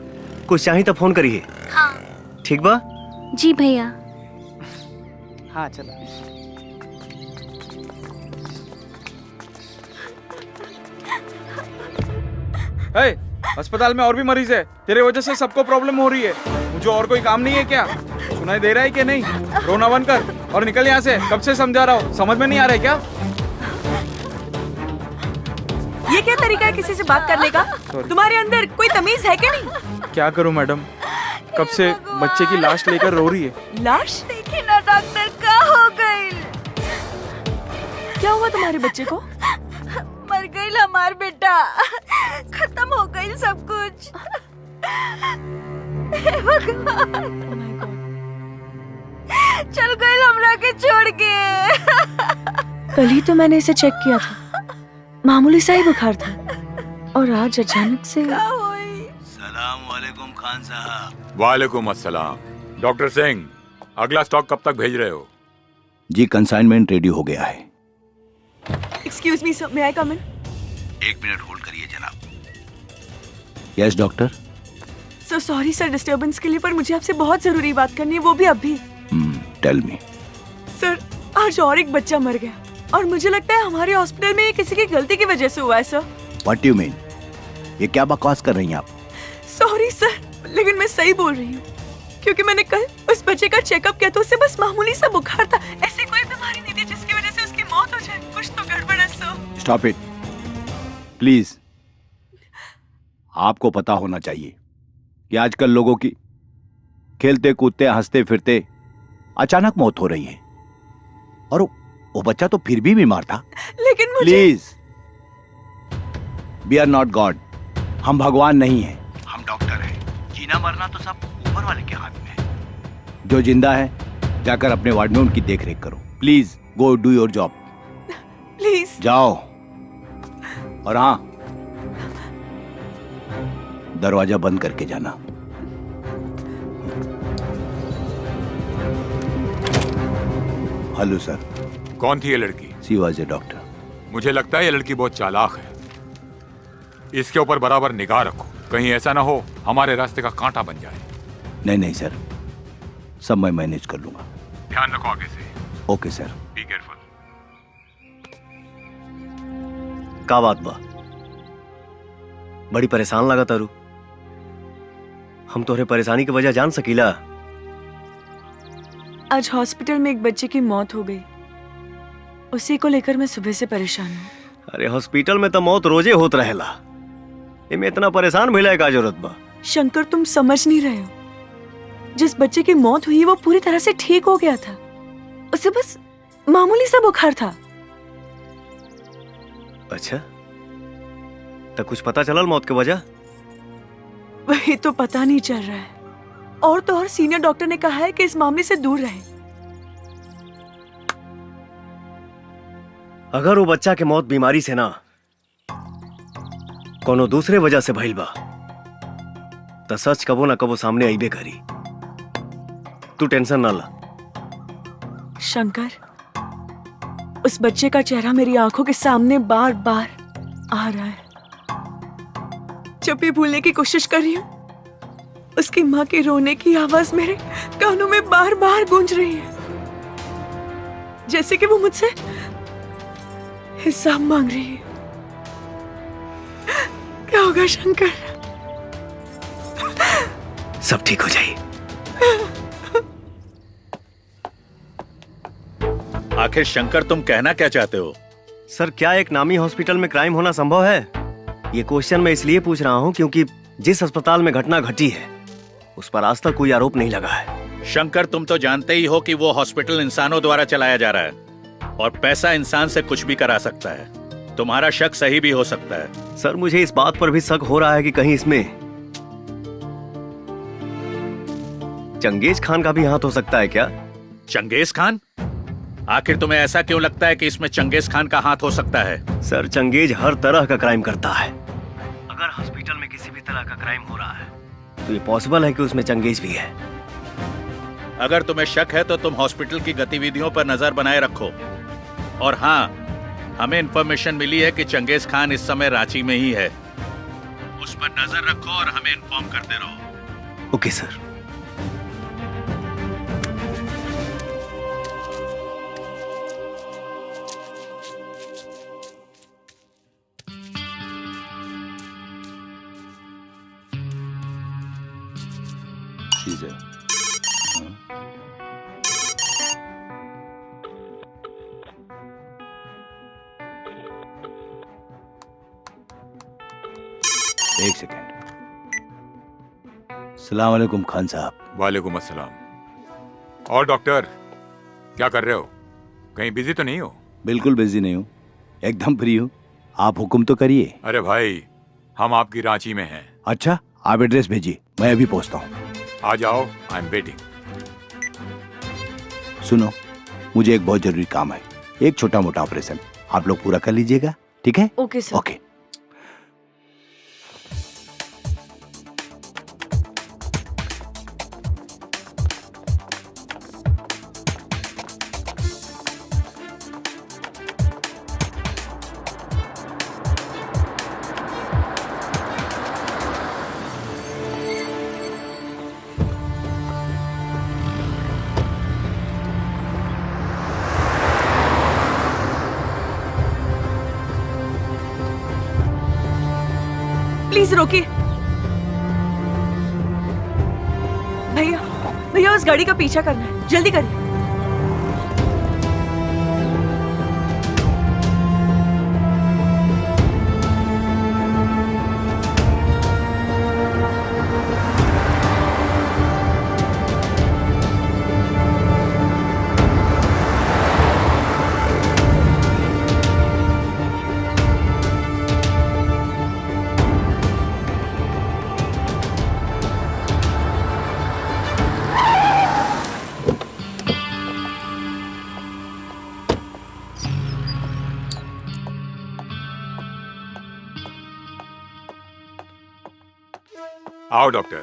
कुछ चाहिए तो फोन करिए। हाँ ठीक बा? जी भैया। हाँ चलो। अस्पताल में और भी मरीज है, तेरे वजह से सबको प्रॉब्लम हो रही है। मुझे और कोई काम नहीं है क्या? सुनाई दे रहा है कि नहीं? रोना बंद कर और निकल यहाँ से। कब से समझा रहा हूँ, समझ में नहीं आ रहा है क्या? ये क्या तरीका है किसी से बात करने का? तुम्हारे अंदर कोई तमीज है क्या नहीं? क्या करूँ मैडम, कब से बच्चे की लाश लेकर रो रही है। लाश? देखिए ना डॉक्टर, क्या हो गई? क्या हुआ तुम्हारे बच्चे को? मर गई हमार बेटा, खत्म हो गई सब कुछ। चल गई हमरा के छोड़ के। कल ही तो मैंने इसे चेक किया था, मामूली सा ही बुखार था, और आज अचानक से। सलाम वालेकुम खान साहब। वालेकुम अस्सलाम। डॉक्टर सिंह, अगला स्टॉक कब तक भेज रहे हो? जी कंसाइनमेंट रेडी हो गया है। एक्सक्यूज मी सर, मे आई कम इन? 1 मिनट होल्ड करिए जनाब। Yes doctor. So sorry sir disturbance के लिए, पर मुझे आपसे बहुत जरूरी बात करनी है, वो भी अभी। Tell me. सर आज और एक बच्चा मर गया, और मुझे लगता है हमारे हॉस्पिटल में ये किसी की गलती की वजह से हुआ है sir. What do you mean? ये क्या बकवास कर रही हैं आप? सॉरी सर, लेकिन मैं सही बोल रही हूँ, क्योंकि मैंने कल उस बच्चे का चेकअप किया तो उसे बस मामूली सा बुखार था, ऐसी कोई बीमारी नहीं थी मुझे कुछ तो गड़बड़ है सर। Stop it please. आपको पता होना चाहिए कि आजकल लोगों की खेलते कूदते हंसते फिरते अचानक मौत हो रही है, और वो बच्चा तो फिर भी बीमार था। लेकिन मुझे please, we are not God. हम भगवान नहीं हैं, हम डॉक्टर हैं। जीना मरना तो सब ऊपर वाले के हाथ में है। जो जिंदा है जाकर अपने वार्ड में उनकी देखरेख करो। Please go do your job. Please जाओ। और हाँ, दरवाजा बंद करके जाना। Hello sir. कौन थी ये लड़की? She was a doctor. मुझे लगता है ये लड़की बहुत चालाक है। इसके ऊपर बराबर निगाह रखो, कहीं ऐसा ना हो हमारे रास्ते का कांटा बन जाए। नहीं नहीं सर, सब मैं मैनेज कर लूंगा। ध्यान रखो आगे से। Okay sir. Be careful. का बात बा? बड़ी परेशान लगा तारू। हम तोहरे परेशानी की वजह जान सकीला? आज हॉस्पिटल में एक बच्चे की मौत हो गई, उसी को लेकर मैं सुबह से परेशान हूँ। अरे हॉस्पिटल में तो मौत रोजे होत रहेला, इमे इतना परेशान भइला का जरूरत बा? शंकर, तुम समझ नहीं रहे हो। जिस बच्चे की मौत हुई वो पूरी तरह से ठीक हो गया था, उसे बस मामूली सा बुखार था। अच्छा, तो कुछ पता चलल मौत की वजह? वही तो पता नहीं चल रहा है, और तो और सीनियर डॉक्टर ने कहा है कि इस मामले से दूर रहे। अगर वो बच्चा के मौत बीमारी से ना कोनो दूसरे वजह से भइल बा तो सच कबो ना कबो सामने आईबे करी। तू टेंशन ना ला। शंकर, उस बच्चे का चेहरा मेरी आंखों के सामने बार बार आ रहा है। जब भी भूलने की कोशिश कर रही हूँ, उसकी माँ के रोने की आवाज मेरे कानों में बार बार गूंज रही है, जैसे कि वो मुझसे हिसाब मांग रही है। क्या होगा शंकर? सब ठीक हो जाए। आखिर शंकर, तुम कहना क्या चाहते हो? सर, क्या एक नामी हॉस्पिटल में क्राइम होना संभव है? ये क्वेश्चन मैं इसलिए पूछ रहा हूँ क्योंकि जिस अस्पताल में घटना घटी है उस पर आज तक कोई आरोप नहीं लगा है। शंकर, तुम तो जानते ही हो कि वो हॉस्पिटल इंसानों द्वारा चलाया जा रहा है और पैसा इंसान से कुछ भी करा सकता है। तुम्हारा शक सही भी हो सकता है। सर, मुझे इस बात पर भी शक हो रहा है कि कहीं इसमें चंगेज खान का भी हाथ हो सकता है क्या? Genghis Khan? आखिर तुम्हें ऐसा क्यों लगता है कि इसमें चंगेज खान का हाथ हो सकता है? सर, चंगेज हर तरह का क्राइम करता है। अगर हॉस्पिटल में किसी भी तरह का क्राइम हो रहा है तो ये पॉसिबल है कि उसमें चंगेज भी है। अगर तुम्हें शक है तो तुम हॉस्पिटल की गतिविधियों पर नजर बनाए रखो। और हाँ, हमें इंफॉर्मेशन मिली है कि चंगेज खान इस समय रांची में ही है। उस पर नजर रखो और हमें इन्फॉर्म करते रहो। Okay sir. एक सेकेंड। सलाम अलैकुम खान साहब। वालेकुम अस्सलाम। और डॉक्टर, क्या कर रहे हो? कहीं बिजी तो नहीं हो? बिल्कुल बिजी नहीं हूँ, एकदम फ्री हूँ। आप हुक्म तो करिए। अरे भाई, हम आपकी रांची में हैं। अच्छा, आप एड्रेस भेजिए, मैं अभी पहुँचता हूँ। आ जाओ, आई एम वेटिंग। सुनो, मुझे एक बहुत जरूरी काम है, एक छोटा मोटा ऑपरेशन, आप लोग पूरा कर लीजिएगा, ठीक है? Okay sir. ओके। प्लीज रोकिए। भैया, भैया उस गाड़ी का पीछा करना है, जल्दी करिए। आओ डॉक्टर।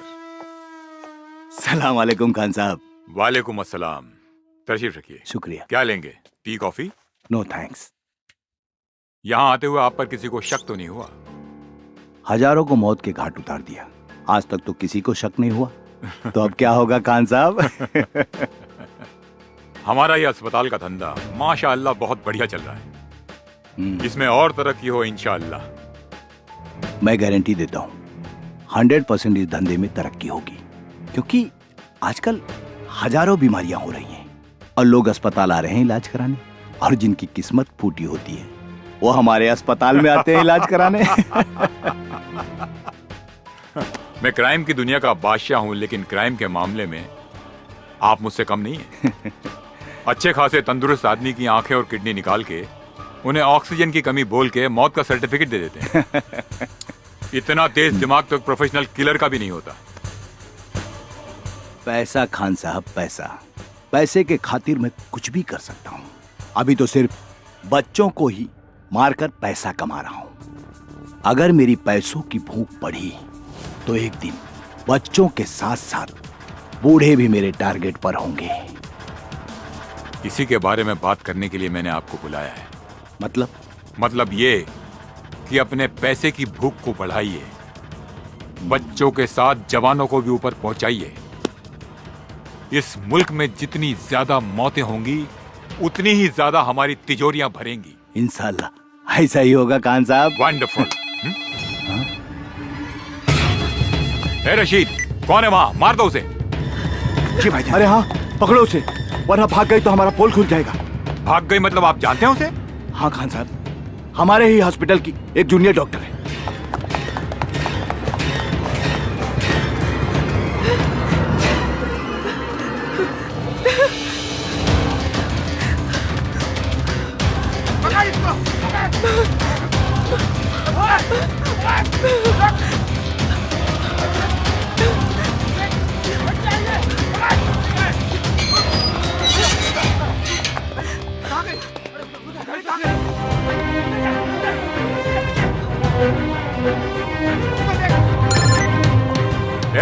सलाम वालेकुम खान साहब। वालेकुम अस्सलाम। तशरीफ रखिए। शुक्रिया। क्या लेंगे, टी कॉफी? No thanks. यहाँ आते हुए आप पर किसी को शक तो नहीं हुआ? हजारों को मौत के घाट उतार दिया, आज तक तो किसी को शक नहीं हुआ। तो अब क्या होगा खान साहब? हमारा ये अस्पताल का धंधा माशाअल्लाह बहुत बढ़िया चल रहा है। इसमें और तरक्की हो इंशाअल्लाह। मैं गारंटी देता हूँ 100% इस धंधे में तरक्की होगी, क्योंकि आजकल हजारों बीमारियां हो रही हैं और लोग अस्पताल आ रहे हैं इलाज कराने, और जिनकी किस्मत फूटी होती है वो हमारे अस्पताल में आते हैं इलाज कराने। मैं क्राइम की दुनिया का बादशाह हूं, लेकिन क्राइम के मामले में आप मुझसे कम नहीं हैं। अच्छे खासे तंदुरुस्त आदमी की आंखें और किडनी निकाल के उन्हें ऑक्सीजन की कमी बोल के मौत का सर्टिफिकेट दे देते हैं। इतना तेज दिमाग तो प्रोफेशनल किलर का भी नहीं होता। पैसा खान साहब, पैसा, पैसे के खातिर मैं कुछ भी कर सकता हूँ। अभी तो सिर्फ बच्चों को ही मारकर पैसा कमा रहा हूँ। अगर मेरी पैसों की भूख बढ़ी तो एक दिन बच्चों के साथ साथ बूढ़े भी मेरे टारगेट पर होंगे। इसी के बारे में बात करने के लिए मैंने आपको बुलाया है। मतलब ये कि अपने पैसे की भूख को बढ़ाइए, बच्चों के साथ जवानों को भी ऊपर पहुंचाइए। इस मुल्क में जितनी ज्यादा मौतें होंगी उतनी ही ज्यादा हमारी तिजोरियां भरेंगी। इंशाल्लाह ऐसा ही होगा खान साहब। वंडरफुल। रशीद, कौन है वहां? मार दो उसे। जी भाई। अरे हाँ, पकड़ो उसे, वरना भाग गई तो हमारा पोल खुल जाएगा। भाग गई मतलब आप जानते हैं उसे? हाँ खान साहब, हमारे ही हॉस्पिटल की एक जूनियर डॉक्टर है।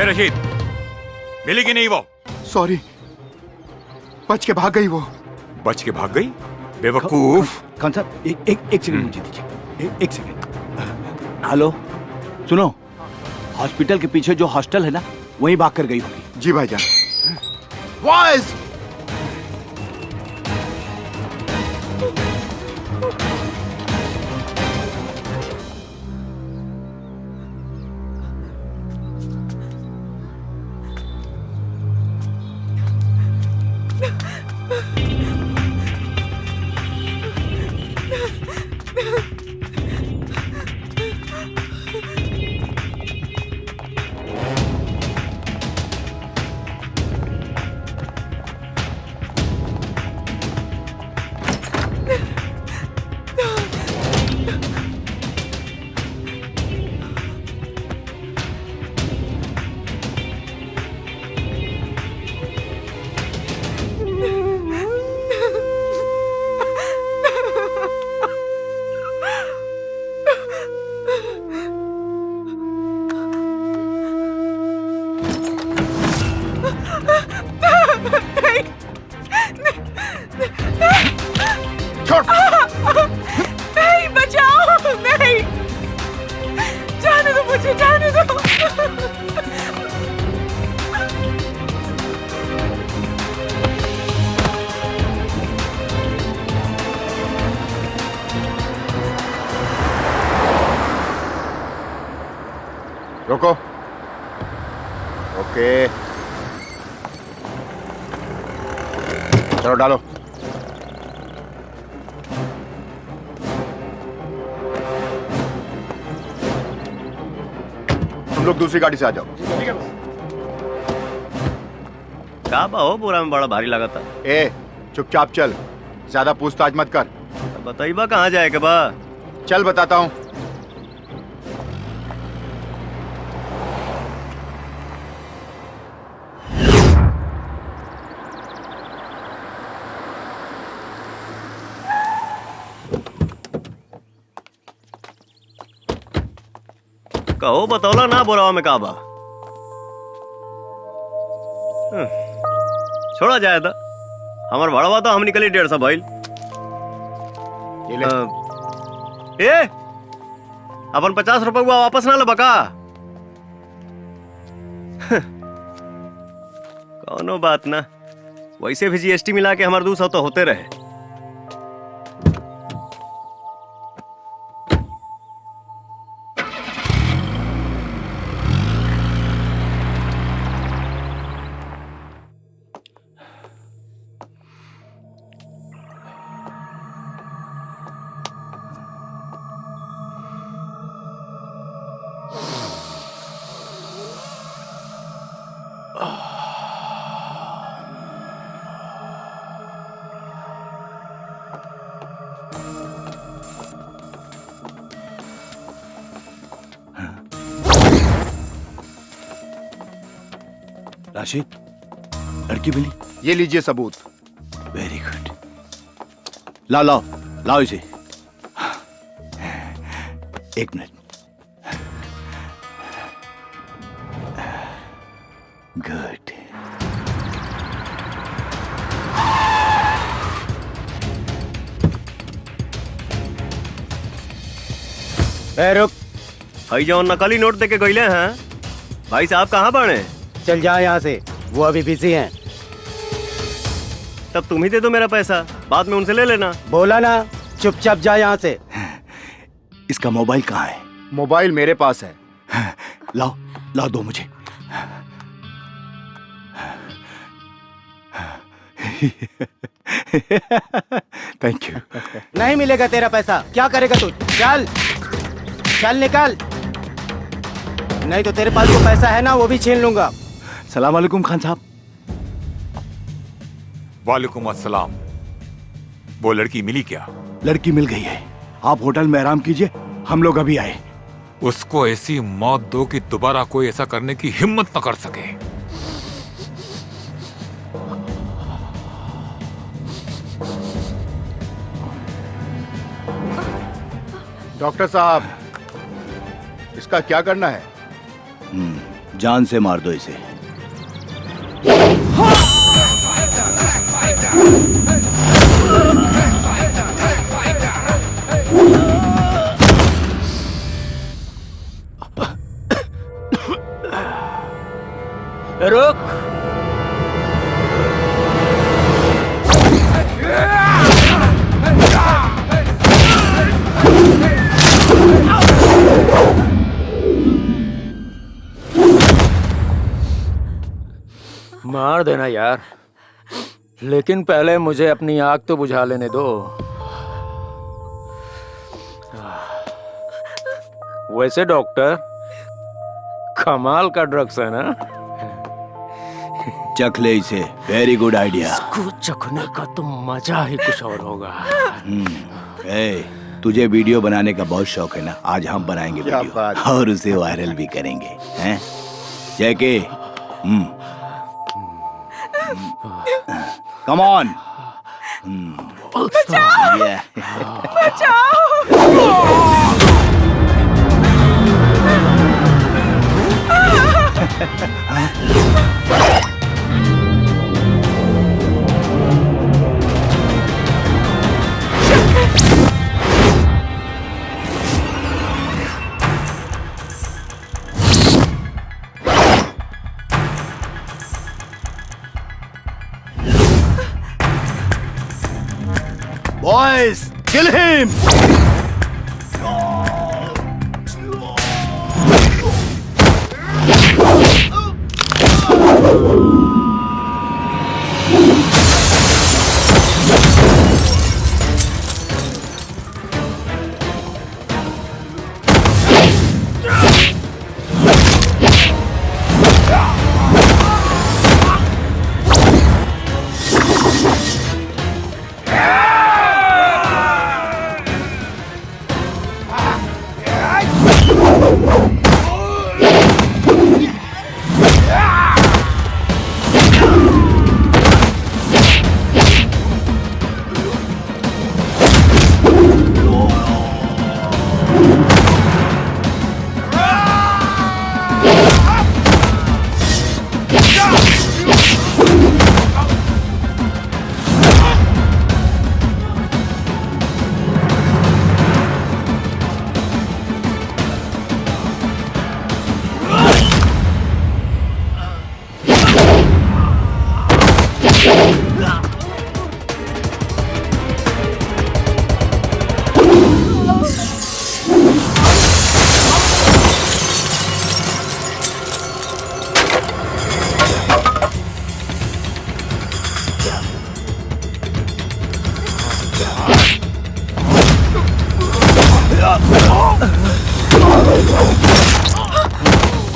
रशीद, मिली कि नहीं वो? सॉरी, बच के भाग गई वो। बच के भाग गई? बेवकूफ। खान साहब एक सेकंड मुझे दीजिए, एक सेकंड। हेलो, सुनो, हॉस्पिटल के पीछे जो हॉस्टल है ना, वहीं भाग कर गई होगी। जी भाईजान। बॉयज, नहीं, बचाओ, नहीं, जाने दो मुझे, जाने दो। रोको। ओके, चलो डालो। तुम लोग दूसरी गाड़ी से आ जाओ। ठीक है। का बा हो, पूरा में बड़ा भारी लगा था। ए, चुपचाप चल, ज्यादा पूछताछ मत कर। बताइबा कहाँ जाए के बा? चल बताता हूँ। कहो बतौला ना बोरावा में का बा? छोड़ा जाए था हमार भाड़वा तो हम निकली 150 भाई ए अपन 50 रुपए हुआ वापस ना लबका कौनो बात ना वैसे भी जीएसटी मिला के हमारे 200 तो होते रहे। राशिद, लड़की मिली? ये लीजिए सबूत। Very good. लाओ लाओ लाओ इसे। एक मिनट। गुड। रुक भाई जो नकली नोट देके गईले हैं भाई साहब कहाँ बने? चल जा यहाँ से, वो अभी बिजी हैं। तब तुम ही दे दो मेरा पैसा, बाद में उनसे ले लेना। बोला ना, चुपचाप जा यहाँ से। इसका मोबाइल कहाँ है? मोबाइल मेरे पास है। लाओ लाओ, दो मुझे। Thank you. नहीं मिलेगा तेरा पैसा, क्या करेगा तू? चल चल निकल, नहीं तो तेरे पास जो पैसा है ना वो भी छीन लूंगा। सलाम वालेकुम खान साहब। वालेकुम अस्सलाम। वो लड़की मिली क्या? लड़की मिल गई है, आप होटल में आराम कीजिए, हम लोग अभी आए। उसको ऐसी मौत दो कि दोबारा कोई ऐसा करने की हिम्मत न कर सके। डॉक्टर साहब, इसका क्या करना है? जान से मार दो इसे। रुक। मार देना यार, लेकिन पहले मुझे अपनी आग तो बुझा लेने दो। वैसे डॉक्टर, कमाल का ड्रग्स है ना? चख ले इसे, वेरी गुड आइडिया। इसको चखने का तो मजा ही कुछ और होगा। तुझे वीडियो बनाने का बहुत शौक है ना, आज हम बनाएंगे क्या वीडियो बात। और उसे वायरल भी करेंगे, हैं? जैके, कम ऑन। बचाओ! Boys, kill him!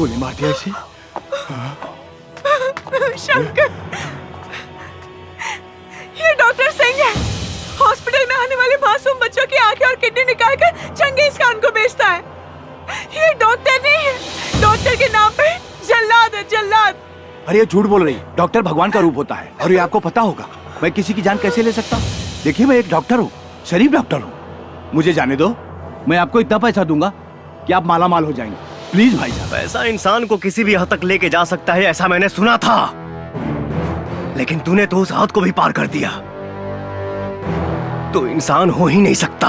गोली मार दिया इसे। शंकर, ये डॉक्टर सिंह है। हॉस्पिटल में आने वाले मासूम बच्चों की आंखें और किडनी निकालकर चंगेज खान को बेचता है। ये डॉक्टर नहीं है, डॉक्टर के नाम पे जल्लाद है, जल्लाद। अरे ये झूठ बोल रही, डॉक्टर भगवान का रूप होता है और ये आपको पता होगा। मैं किसी की जान कैसे ले सकता हूँ? देखिए मैं एक डॉक्टर हूँ, शरीफ डॉक्टर हूँ। मुझे जाने दो, मैं आपको इतना पैसा दूंगा कि आप माला माल हो जाएंगे। प्लीज भाई साहब। पैसा इंसान को किसी भी हद तक लेके जा सकता है, ऐसा मैंने सुना था, लेकिन तूने तो उस हद को भी पार कर दिया। तो इंसान हो ही नहीं सकता।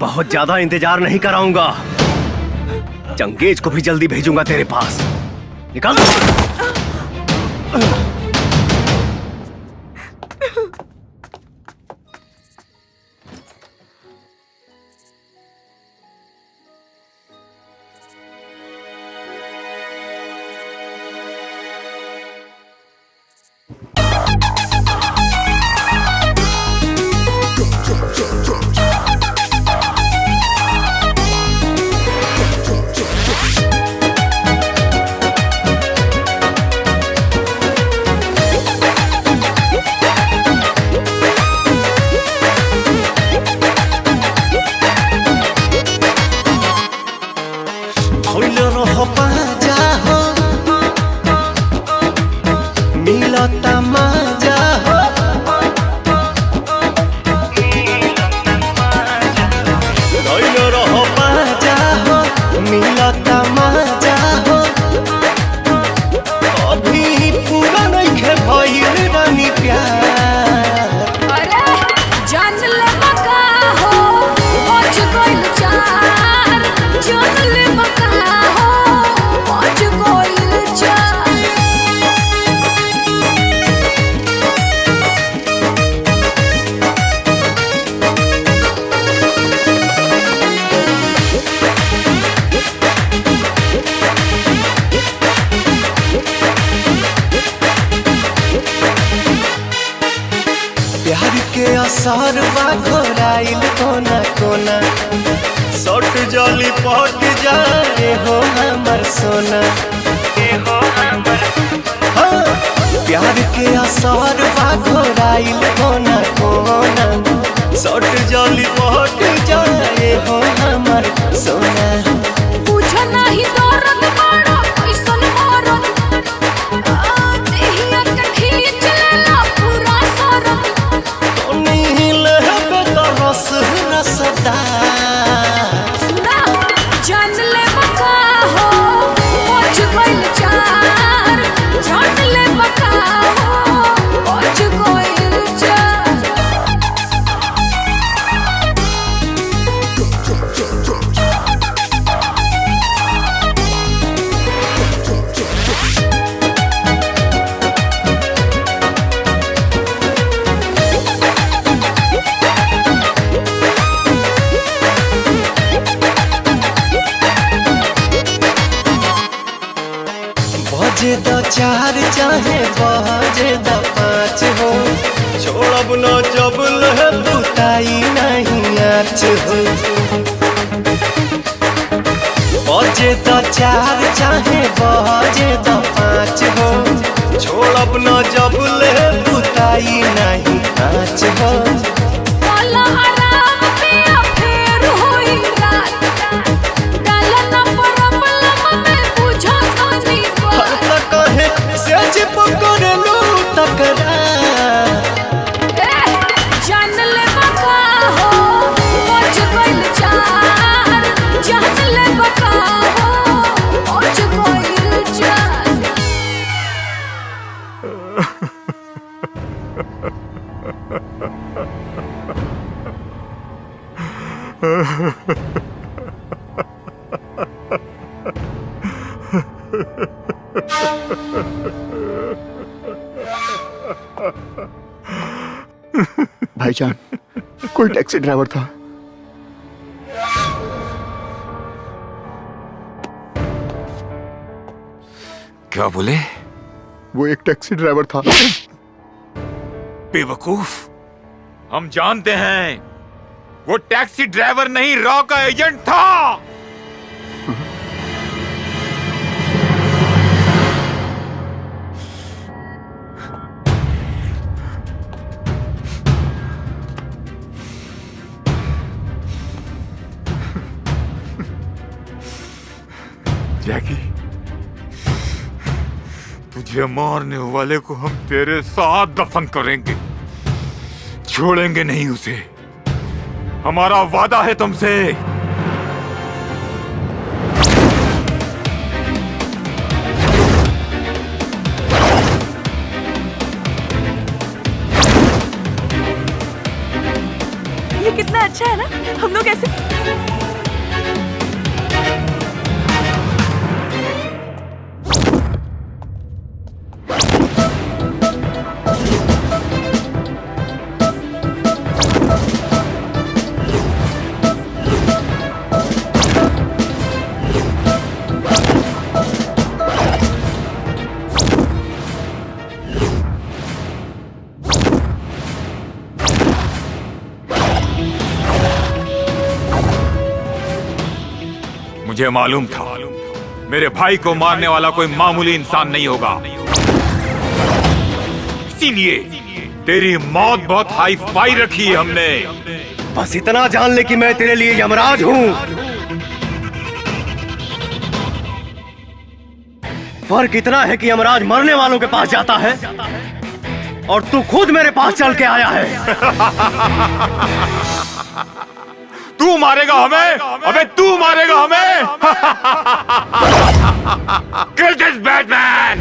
बहुत ज्यादा इंतजार नहीं कराऊंगा, चंगेज को भी जल्दी भेजूंगा तेरे पास। निकल। सरवा घोराइल कोना कोना, सट जली पट जाए हो हमर सोना। हाँ, प्यार के असरवा घोराइल कोना कोना, सट जली पट जाए हो हमर सोना। पूछो नहीं दर्द बड़ा कैसन मरद, देहिया के खींच लेला पूरा सरद। रस रसदा सुना जान ले बका हो, पहुंच गइल चार। जान ले बका हो, पहुंच गइल चार। बजे द 4 चाहे बजे द 5 हो, छोड़ब न जब लह बुताई नहीं आँच हो। बजे द 4 चाहे बजे द 5 हो, छोड़ब न जब लह बुताई नहीं आँच हो। वाला आराम पिया फेर होई रात, डाला ना प्रॉब्लम में बुझा नहीं बात। कहे से चिपकर लू तकरा, जान ले बका हो, पहुंच गइल चार। जान ले बका हो, पहुंच गइल चार। भाईजान, कोई टैक्सी ड्राइवर था। क्या बोले? वो एक टैक्सी ड्राइवर था। बेवकूफ, हम जानते हैं वो टैक्सी ड्राइवर नहीं, रॉ का एजेंट था। जैकी, तुझे मारने वाले को हम तेरे साथ दफन करेंगे, छोड़ेंगे नहीं उसे। हमारा वादा है तुमसे। ये कितना अच्छा है ना, हम लोग ऐसे। मुझे मालूम था मेरे भाई को मारने वाला कोई मामूली इंसान नहीं होगा, इसीलिए तेरी मौत बहुत हाई फाई रखी है हमने। बस इतना जान ले कि मैं तेरे लिए यमराज हूं। फर्क इतना है कि यमराज मरने वालों के पास जाता है और तू खुद मेरे पास चल के आया है। तू मारेगा हमें? अबे तू मारेगा हमें? Kill this Batman!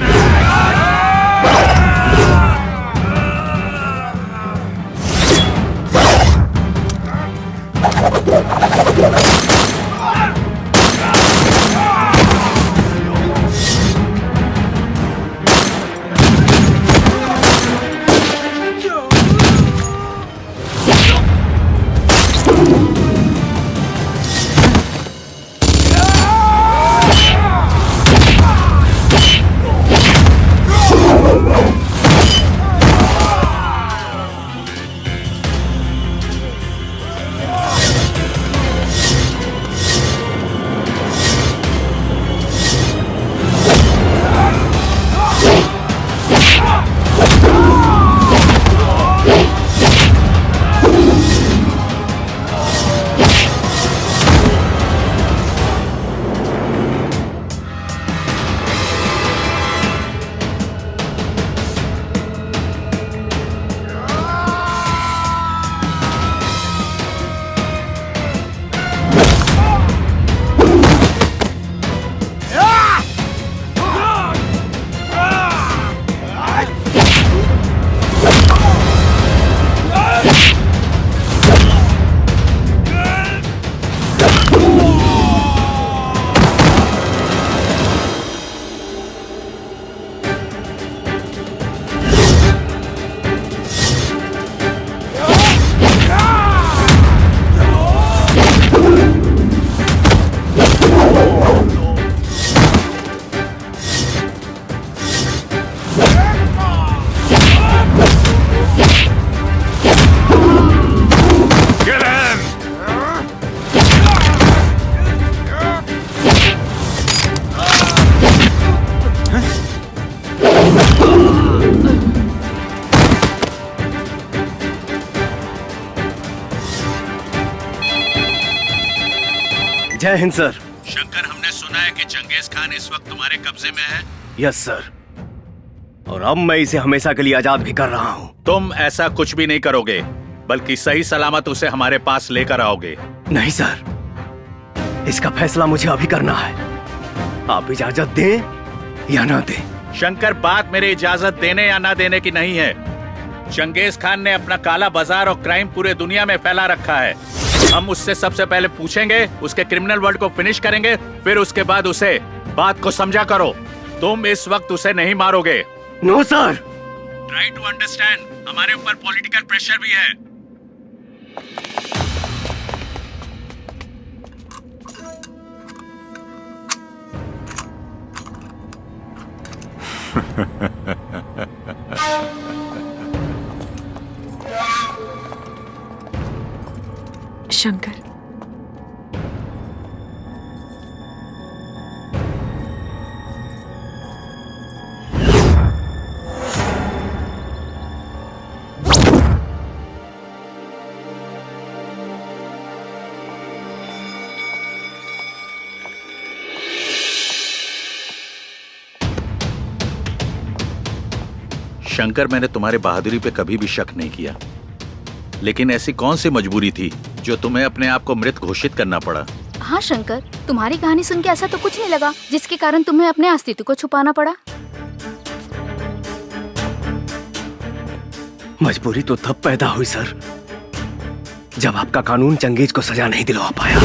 जय हिंद सर। शंकर, हमने सुना है कि चंगेज खान इस वक्त तुम्हारे कब्जे में है। यस सर, और अब मैं इसे हमेशा के लिए आजाद भी कर रहा हूँ। तुम ऐसा कुछ भी नहीं करोगे, बल्कि सही सलामत उसे हमारे पास लेकर आओगे। नहीं सर, इसका फैसला मुझे अभी करना है। आप इजाजत दें या ना दें। शंकर, बात मेरे इजाजत देने या ना देने की नहीं है। चंगेज खान ने अपना काला बाजार और क्राइम पूरे दुनिया में फैला रखा है। हम उससे सबसे पहले पूछेंगे, उसके क्रिमिनल वर्ल्ड को फिनिश करेंगे, फिर उसके बाद उसे बात को समझा करो। तुम इस वक्त उसे नहीं मारोगे। No sir. Try to understand, हमारे ऊपर पॉलिटिकल प्रेशर भी है। शंकर। शंकर, मैंने तुम्हारे बहादुरी पे कभी भी शक नहीं किया, लेकिन ऐसी कौन सी मजबूरी थी जो तुम्हें अपने आप को मृत घोषित करना पड़ा? हाँ शंकर, तुम्हारी कहानी सुन के ऐसा तो कुछ नहीं लगा जिसके कारण तुम्हें अपने अस्तित्व को छुपाना पड़ा। मजबूरी तो तब पैदा हुई सर, जब आपका कानून चंगेज को सजा नहीं दिलवा पाया।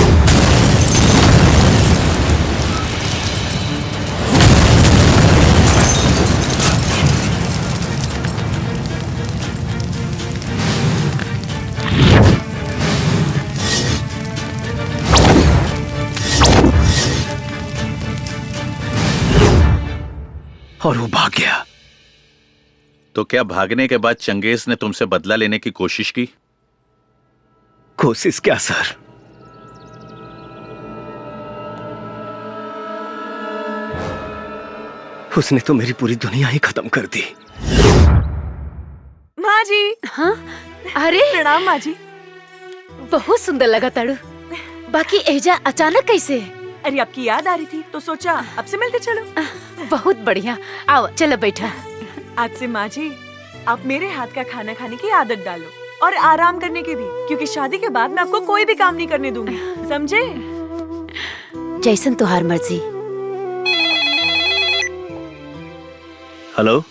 और वो भाग गया। तो क्या भागने के बाद चंगेज ने तुमसे बदला लेने की कोशिश की? कोशिश क्या सर, उसने तो मेरी पूरी दुनिया ही खत्म कर दी। माँ जी। हाँ? अरे प्रणाम माँ जी। बहुत सुंदर लगा ताड़ू। बाकी एजा अचानक कैसे? अरे आपकी याद आ रही थी तो सोचा अब से मिलते चलो। बहुत बढ़िया, आओ चलो बैठा। आज से माँ जी आप मेरे हाथ का खाना खाने की आदत डालो और आराम करने की भी, क्योंकि शादी के बाद मैं आपको कोई भी काम नहीं करने दूंगी, समझे? जैसन तुहार मर्जी। हेलो।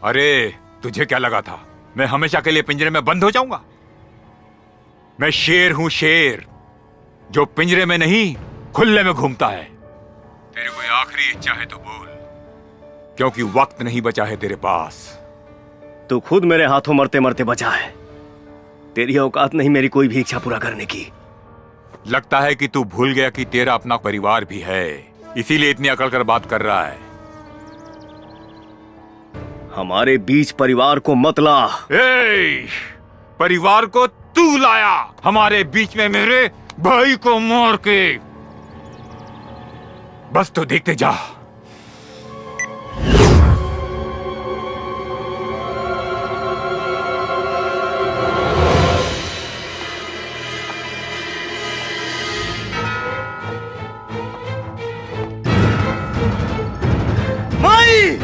अरे तुझे क्या लगा था मैं हमेशा के लिए पिंजरे में बंद हो जाऊंगा? मैं शेर हूं, शेर जो पिंजरे में नहीं खुले में घूमता है। तेरी कोई आखिरी इच्छा है तो बोल, क्योंकि वक्त नहीं बचा है तेरे पास। तू खुद मेरे हाथों मरते मरते बचा है। तेरी औकात नहीं मेरी कोई भी इच्छा पूरा करने की। लगता है कि तू भूल गया कि तेरा अपना परिवार भी है, इसीलिए इतनी अकड़ कर बात कर रहा है। हमारे बीच परिवार को मत ला। परिवार को तू लाया हमारे बीच में, मेरे भाई को मार के। बस तो देखते जा। माई!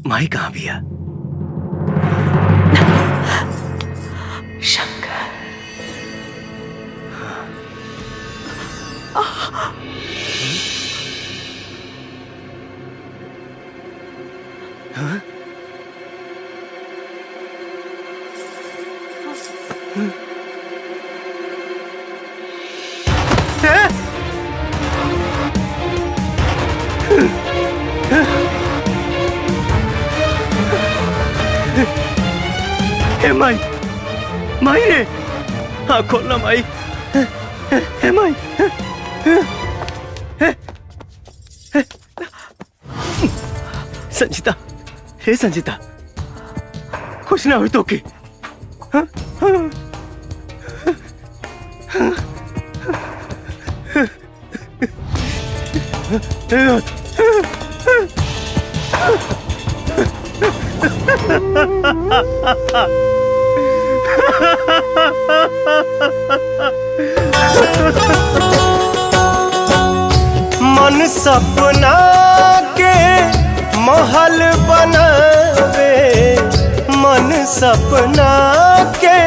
माई कहां भी है? शंकर। हाँ? हे माई, माई रे, हाँ खोलना माई। हे माई, संजीता, हे संजीता, कुछ ना हुई तो की? हाँ? हाँ? मन सपना के महल बनावे, मन सपना के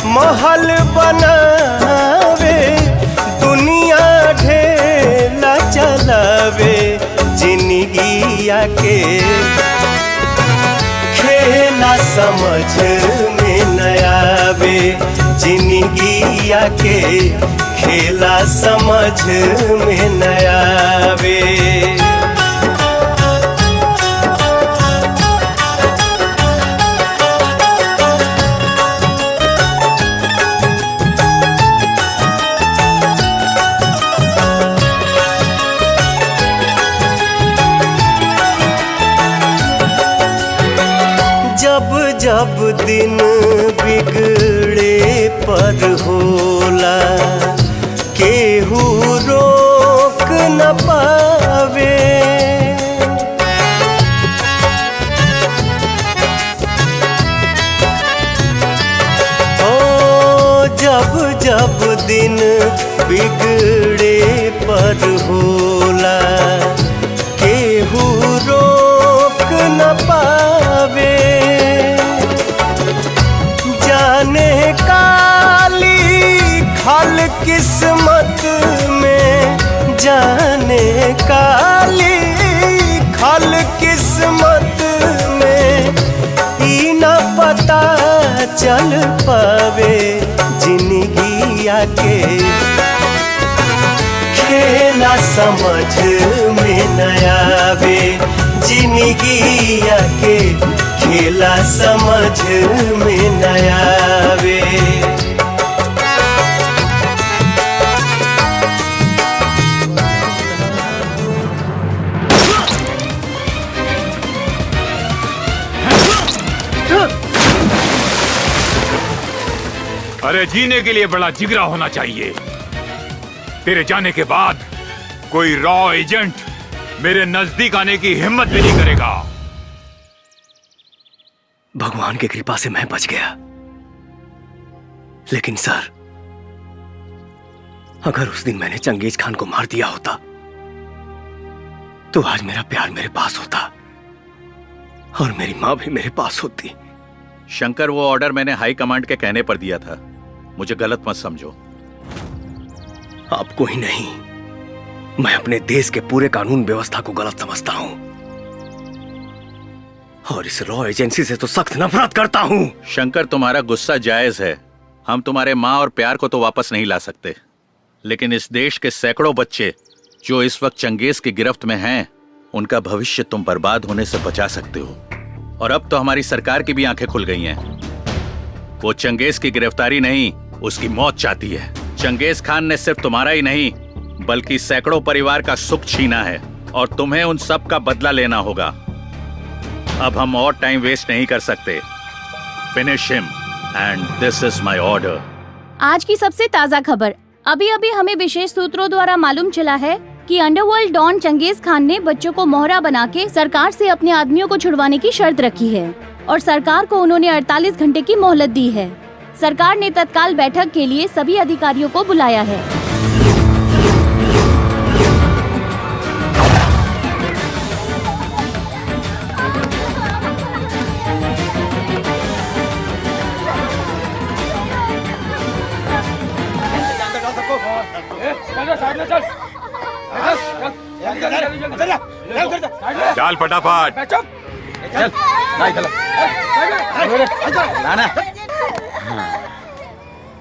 महल बनावे, दुनिया ढेला चलावे, जिंदगिया के खेल समझ में न आवे, जिंदगिया के खेला समझ में न आवे। जब जब दिन बिगड़े पर होला, केहू रोक न पावे। ओ जब जब दिन बिगड़े पर होला, केहू रोक न पावे। जाने काली खल किस्मत में, जाने काली खल किस्मत में, ई न पता चल पावे जिंदगिया के खेला समझ में न आवे। जिंदगिया के खेला समझ में न आवे। अरे जीने के लिए बड़ा जिगरा होना चाहिए। तेरे जाने के बाद कोई रॉ एजेंट मेरे नजदीक आने की हिम्मत भी नहीं करेगा। भगवान की कृपा से मैं बच गया, लेकिन सर, अगर उस दिन मैंने चंगेज खान को मार दिया होता तो आज मेरा प्यार मेरे पास होता और मेरी मां भी मेरे पास होती। शंकर, वो ऑर्डर मैंने हाई कमांड के कहने पर दिया था, मुझे गलत मत समझो। आपको ही नहीं, मैं अपने देश के पूरे कानून व्यवस्था को गलत समझता हूं और इस रॉ एजेंसी से तो सख्त नफरत करता हूं। शंकर, तुम्हारा गुस्सा जायज है। हम तुम्हारे माँ और प्यार को तो वापस नहीं ला सकते, लेकिन इस देश के सैकड़ों बच्चे जो इस वक्त चंगेज की गिरफ्त में हैं, उनका भविष्य तुम बर्बाद होने से बचा सकते हो। और अब तो हमारी सरकार की भी आंखें खुल गई हैं। वो चंगेज की गिरफ्तारी नहीं, उसकी मौत चाहती है। चंगेज खान ने सिर्फ तुम्हारा ही नहीं बल्कि सैकड़ों परिवार का सुख छीना है और तुम्हें उन सब का बदला लेना होगा। अब हम और टाइम वेस्ट नहीं कर सकते। Finish him and this is my order. आज की सबसे ताज़ा खबर। अभी अभी हमें विशेष सूत्रों द्वारा मालूम चला है कि अंडरवर्ल्ड डॉन चंगेज खान ने बच्चों को मोहरा बना के सरकार से अपने आदमियों को छुड़वाने की शर्त रखी है और सरकार को उन्होंने 48 घंटे की मोहलत दी है। सरकार ने तत्काल बैठक के लिए सभी अधिकारियों को बुलाया है। डाल फटाफट।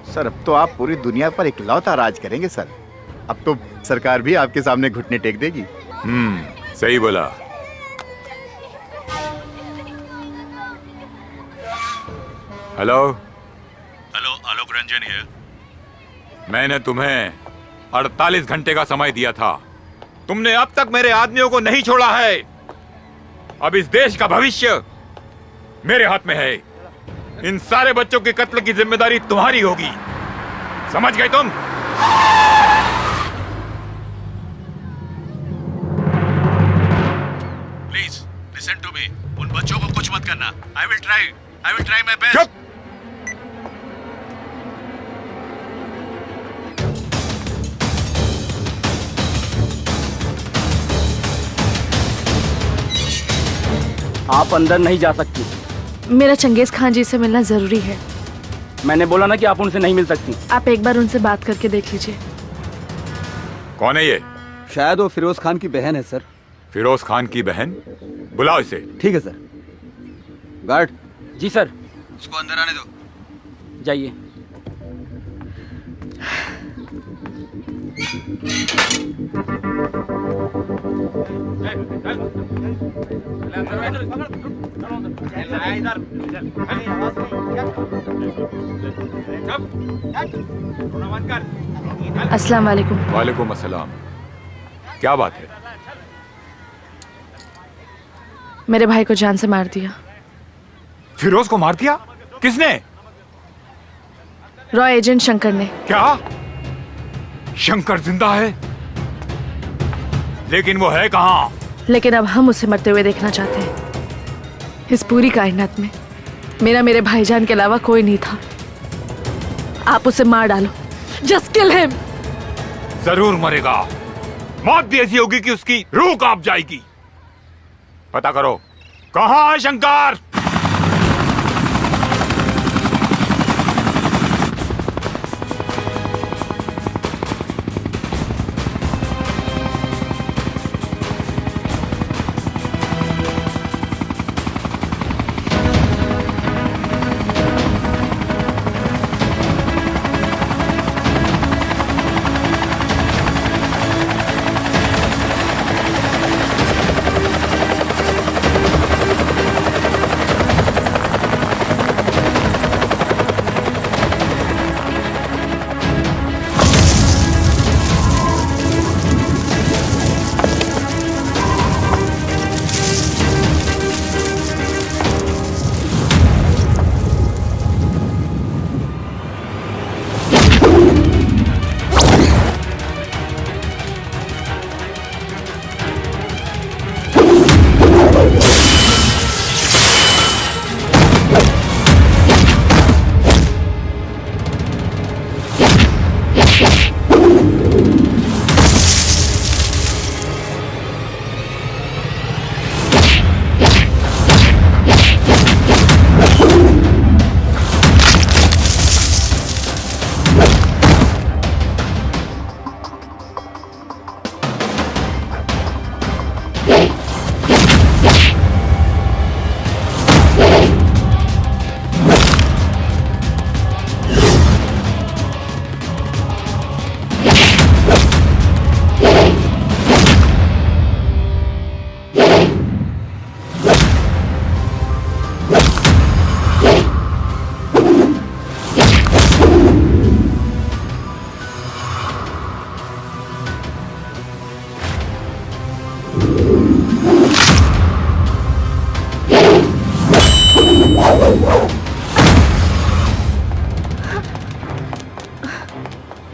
सर, अब तो आप पूरी दुनिया पर इकलौता राज करेंगे सर। अब तो सरकार भी आपके सामने घुटने टेक देगी। सही बोला। Hello hello, Alok Ranjan here. मैंने तुम्हें 48 घंटे का समय दिया था, तुमने अब तक मेरे आदमियों को नहीं छोड़ा है। अब इस देश का भविष्य मेरे हाथ में है। इन सारे बच्चों के कत्ल की जिम्मेदारी तुम्हारी होगी, समझ गए तुम? Please listen to me. उन बच्चों को कुछ मत करना। I will try my best. आप अंदर नहीं जा सकती। मेरा चंगेज खान जी से मिलना जरूरी है। मैंने बोला ना कि आप उनसे नहीं मिल सकती। आप एक बार उनसे बात करके देख लीजिए। कौन है ये? शायद वो फिरोज खान की बहन है सर। फिरोज खान की बहन? बुलाओ इसे। ठीक है सर। गार्ड, जी सर। उसको अंदर आने दो। जाइए। अस्सलाम वालेकुम। वालेकुम अस्सलाम। क्या बात है? मेरे भाई को जान से मार दिया। फिरोज को मार दिया? किसने? रॉ एजेंट शंकर ने। क्या? शंकर जिंदा है? लेकिन वो है कहाँ? लेकिन अब हम उसे मरते हुए देखना चाहते हैं। इस पूरी कायनात में मेरे भाईजान के अलावा कोई नहीं था। आप उसे मार डालो। Just kill him. जरूर मरेगा। मौत भी ऐसी होगी कि उसकी रूह कांप जाएगी। पता करो कहाँ है शंकर?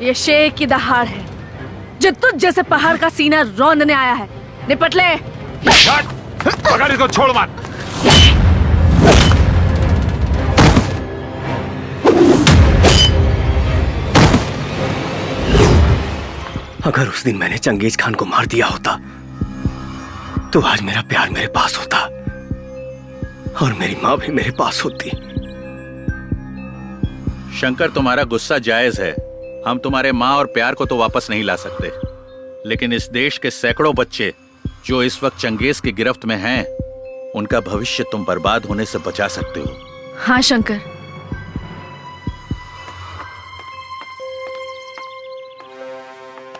ये शेर की दहाड़ है जो तुझ जैसे पहाड़ का सीना रौंदने आया है। निपट ले। पकड़ इसको, छोड़ मत। अगर उस दिन मैंने चंगेज खान को मार दिया होता तो आज मेरा प्यार मेरे पास होता और मेरी माँ भी मेरे पास होती। शंकर, तुम्हारा गुस्सा जायज है। हम तुम्हारे माँ और प्यार को तो वापस नहीं ला सकते, लेकिन इस देश के सैकड़ों बच्चे जो इस वक्त चंगेज की गिरफ्त में हैं, उनका भविष्य तुम बर्बाद होने से बचा सकते हो। हाँ शंकर,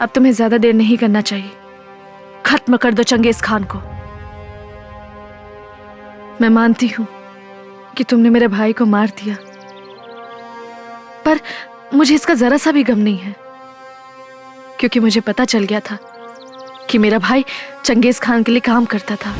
अब तुम्हें ज्यादा देर नहीं करना चाहिए। खत्म कर दो चंगेज खान को। मैं मानती हूं कि तुमने मेरे भाई को मार दिया, पर मुझे इसका जरा सा भी गम नहीं है, क्योंकि मुझे पता चल गया था कि मेरा भाई चंगेज खान के लिए काम करता था।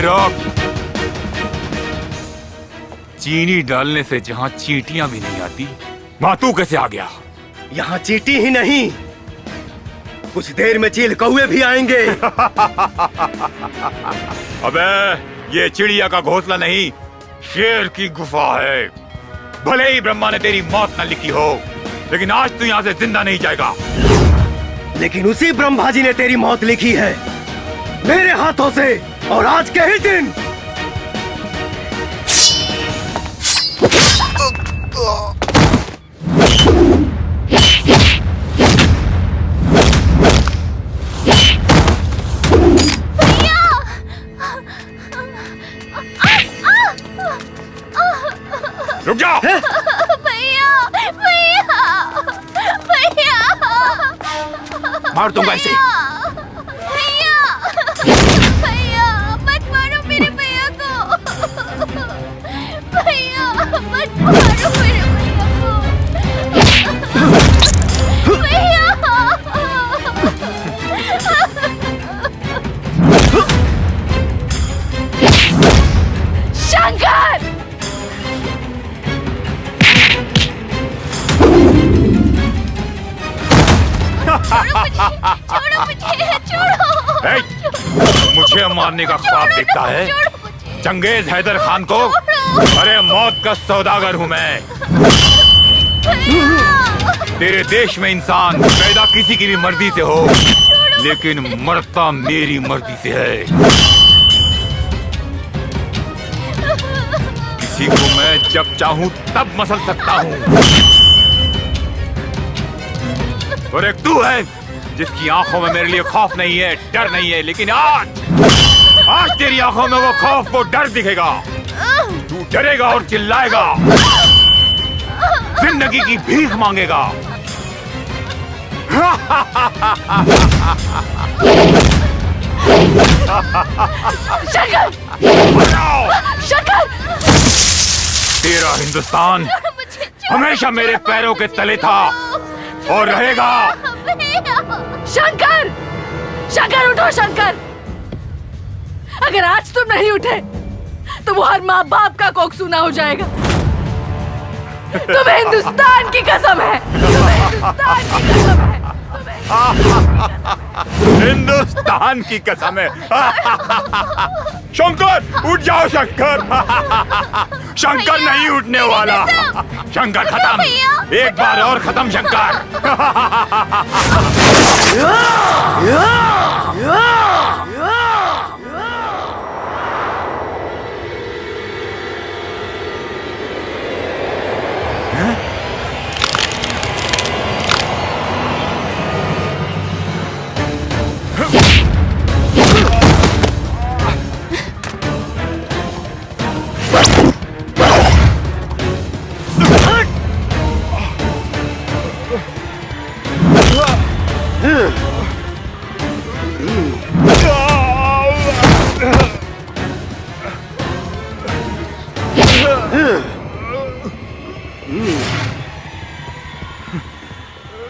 रोक। चीनी डालने से जहां चींटियां भी नहीं आती, वहां तू कैसे आ गया? यहाँ चींटी ही नहीं, कुछ देर में चील कौवे भी आएंगे। अबे, ये चिड़िया का घोंसला नहीं, शेर की गुफा है। भले ही ब्रह्मा ने तेरी मौत न लिखी हो, लेकिन आज तू यहाँ से जिंदा नहीं जाएगा। लेकिन उसी ब्रह्मा जी ने तेरी मौत लिखी है मेरे हाथों से, और आज के ही दिन रुक जाओ। भैया भैया भैया मार दूंगा इसे। भैया भैया मत मारो मेरे भैया को। भैया मत मारो मेरे भैया को। भैया शंकर छोड़ो मुझे, छोड़ो। मुझे मारने का ख्वाब देखता है चंगेज हैदर खान को? अरे मौत का सौदागर हूँ मैं। तेरे देश में इंसान पैदा किसी की भी मर्जी से हो, लेकिन मरता मेरी मर्जी से है। किसी को मैं जब चाहूं तब मसल सकता हूँ, और एक तू है जिसकी आंखों में मेरे लिए खौफ नहीं है, डर नहीं है, लेकिन आज तेरी आंखों में वो खौफ, वो डर दिखेगा। तू डरेगा और चिल्लाएगा, जिंदगी की भीख मांगेगा। शंकर! शंकर! तेरा हिंदुस्तान हमेशा मेरे पैरों के तले था और रहेगा। शंकर! शंकर उठो शंकर! अगर आज तुम नहीं उठे तो वो हर माँ बाप का कोख सूना हो जाएगा। तुम्हें हिंदुस्तान की कसम है, तुम्हें हिंदुस्तान की कसम है। हिंदुस्तान की कसम है। शंकर उठ जाओ शंकर। शंकर नहीं उठने वाला। शंकर खत्म, एक बार और खत्म Shankar.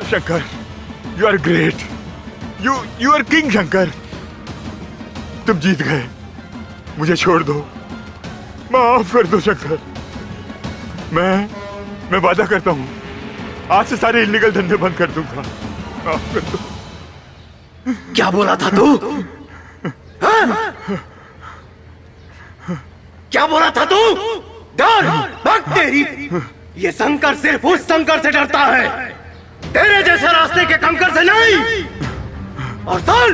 Shankar, you are great, you are king Shankar. तुम जीत गए, मुझे छोड़ दो, माफ कर दो शंकर। मैं वादा करता हूँ आज से सारे इलीगल धंधे बंद कर दूंगा। माफ कर दो। क्या बोला था तू? हाँ? क्या बोला था तू? डर भाग तेरी। ये शंकर सिर्फ उस शंकर से डरता है, तेरे जैसे रास्ते के कंकर से नहीं। और सुन,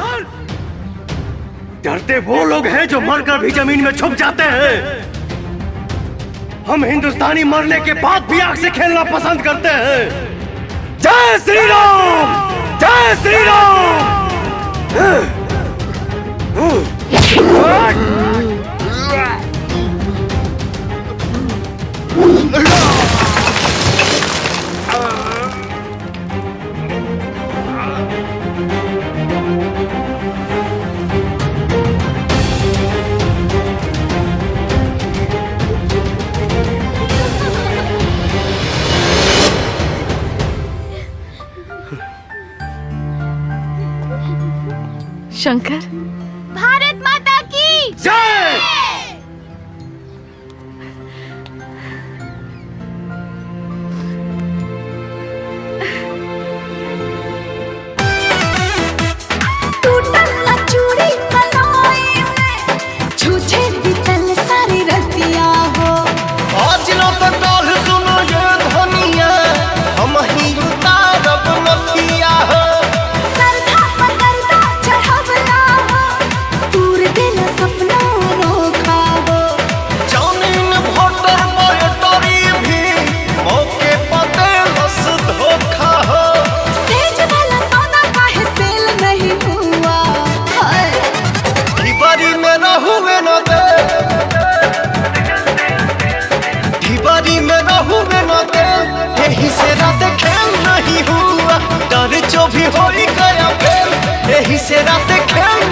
डरते वो लोग हैं जो मरकर भी जमीन में छुप जाते हैं। हम हिंदुस्तानी मरने के बाद भी आग से खेलना पसंद करते हैं। जय श्री राम, जय श्री राम। शंकर, भारत माता की जय। टूटल चूड़ी कलाई में छूछे बीतल सारी रतिया हो। आज न तो काल सुनो ये ध्वनिया, हम ही उतारब नथिया हो। सरधा पकड़ता चढ़वला हो, यही से रात खेल नहीं हुआ, डर जो भी हो गया फेल, यही से रात खेल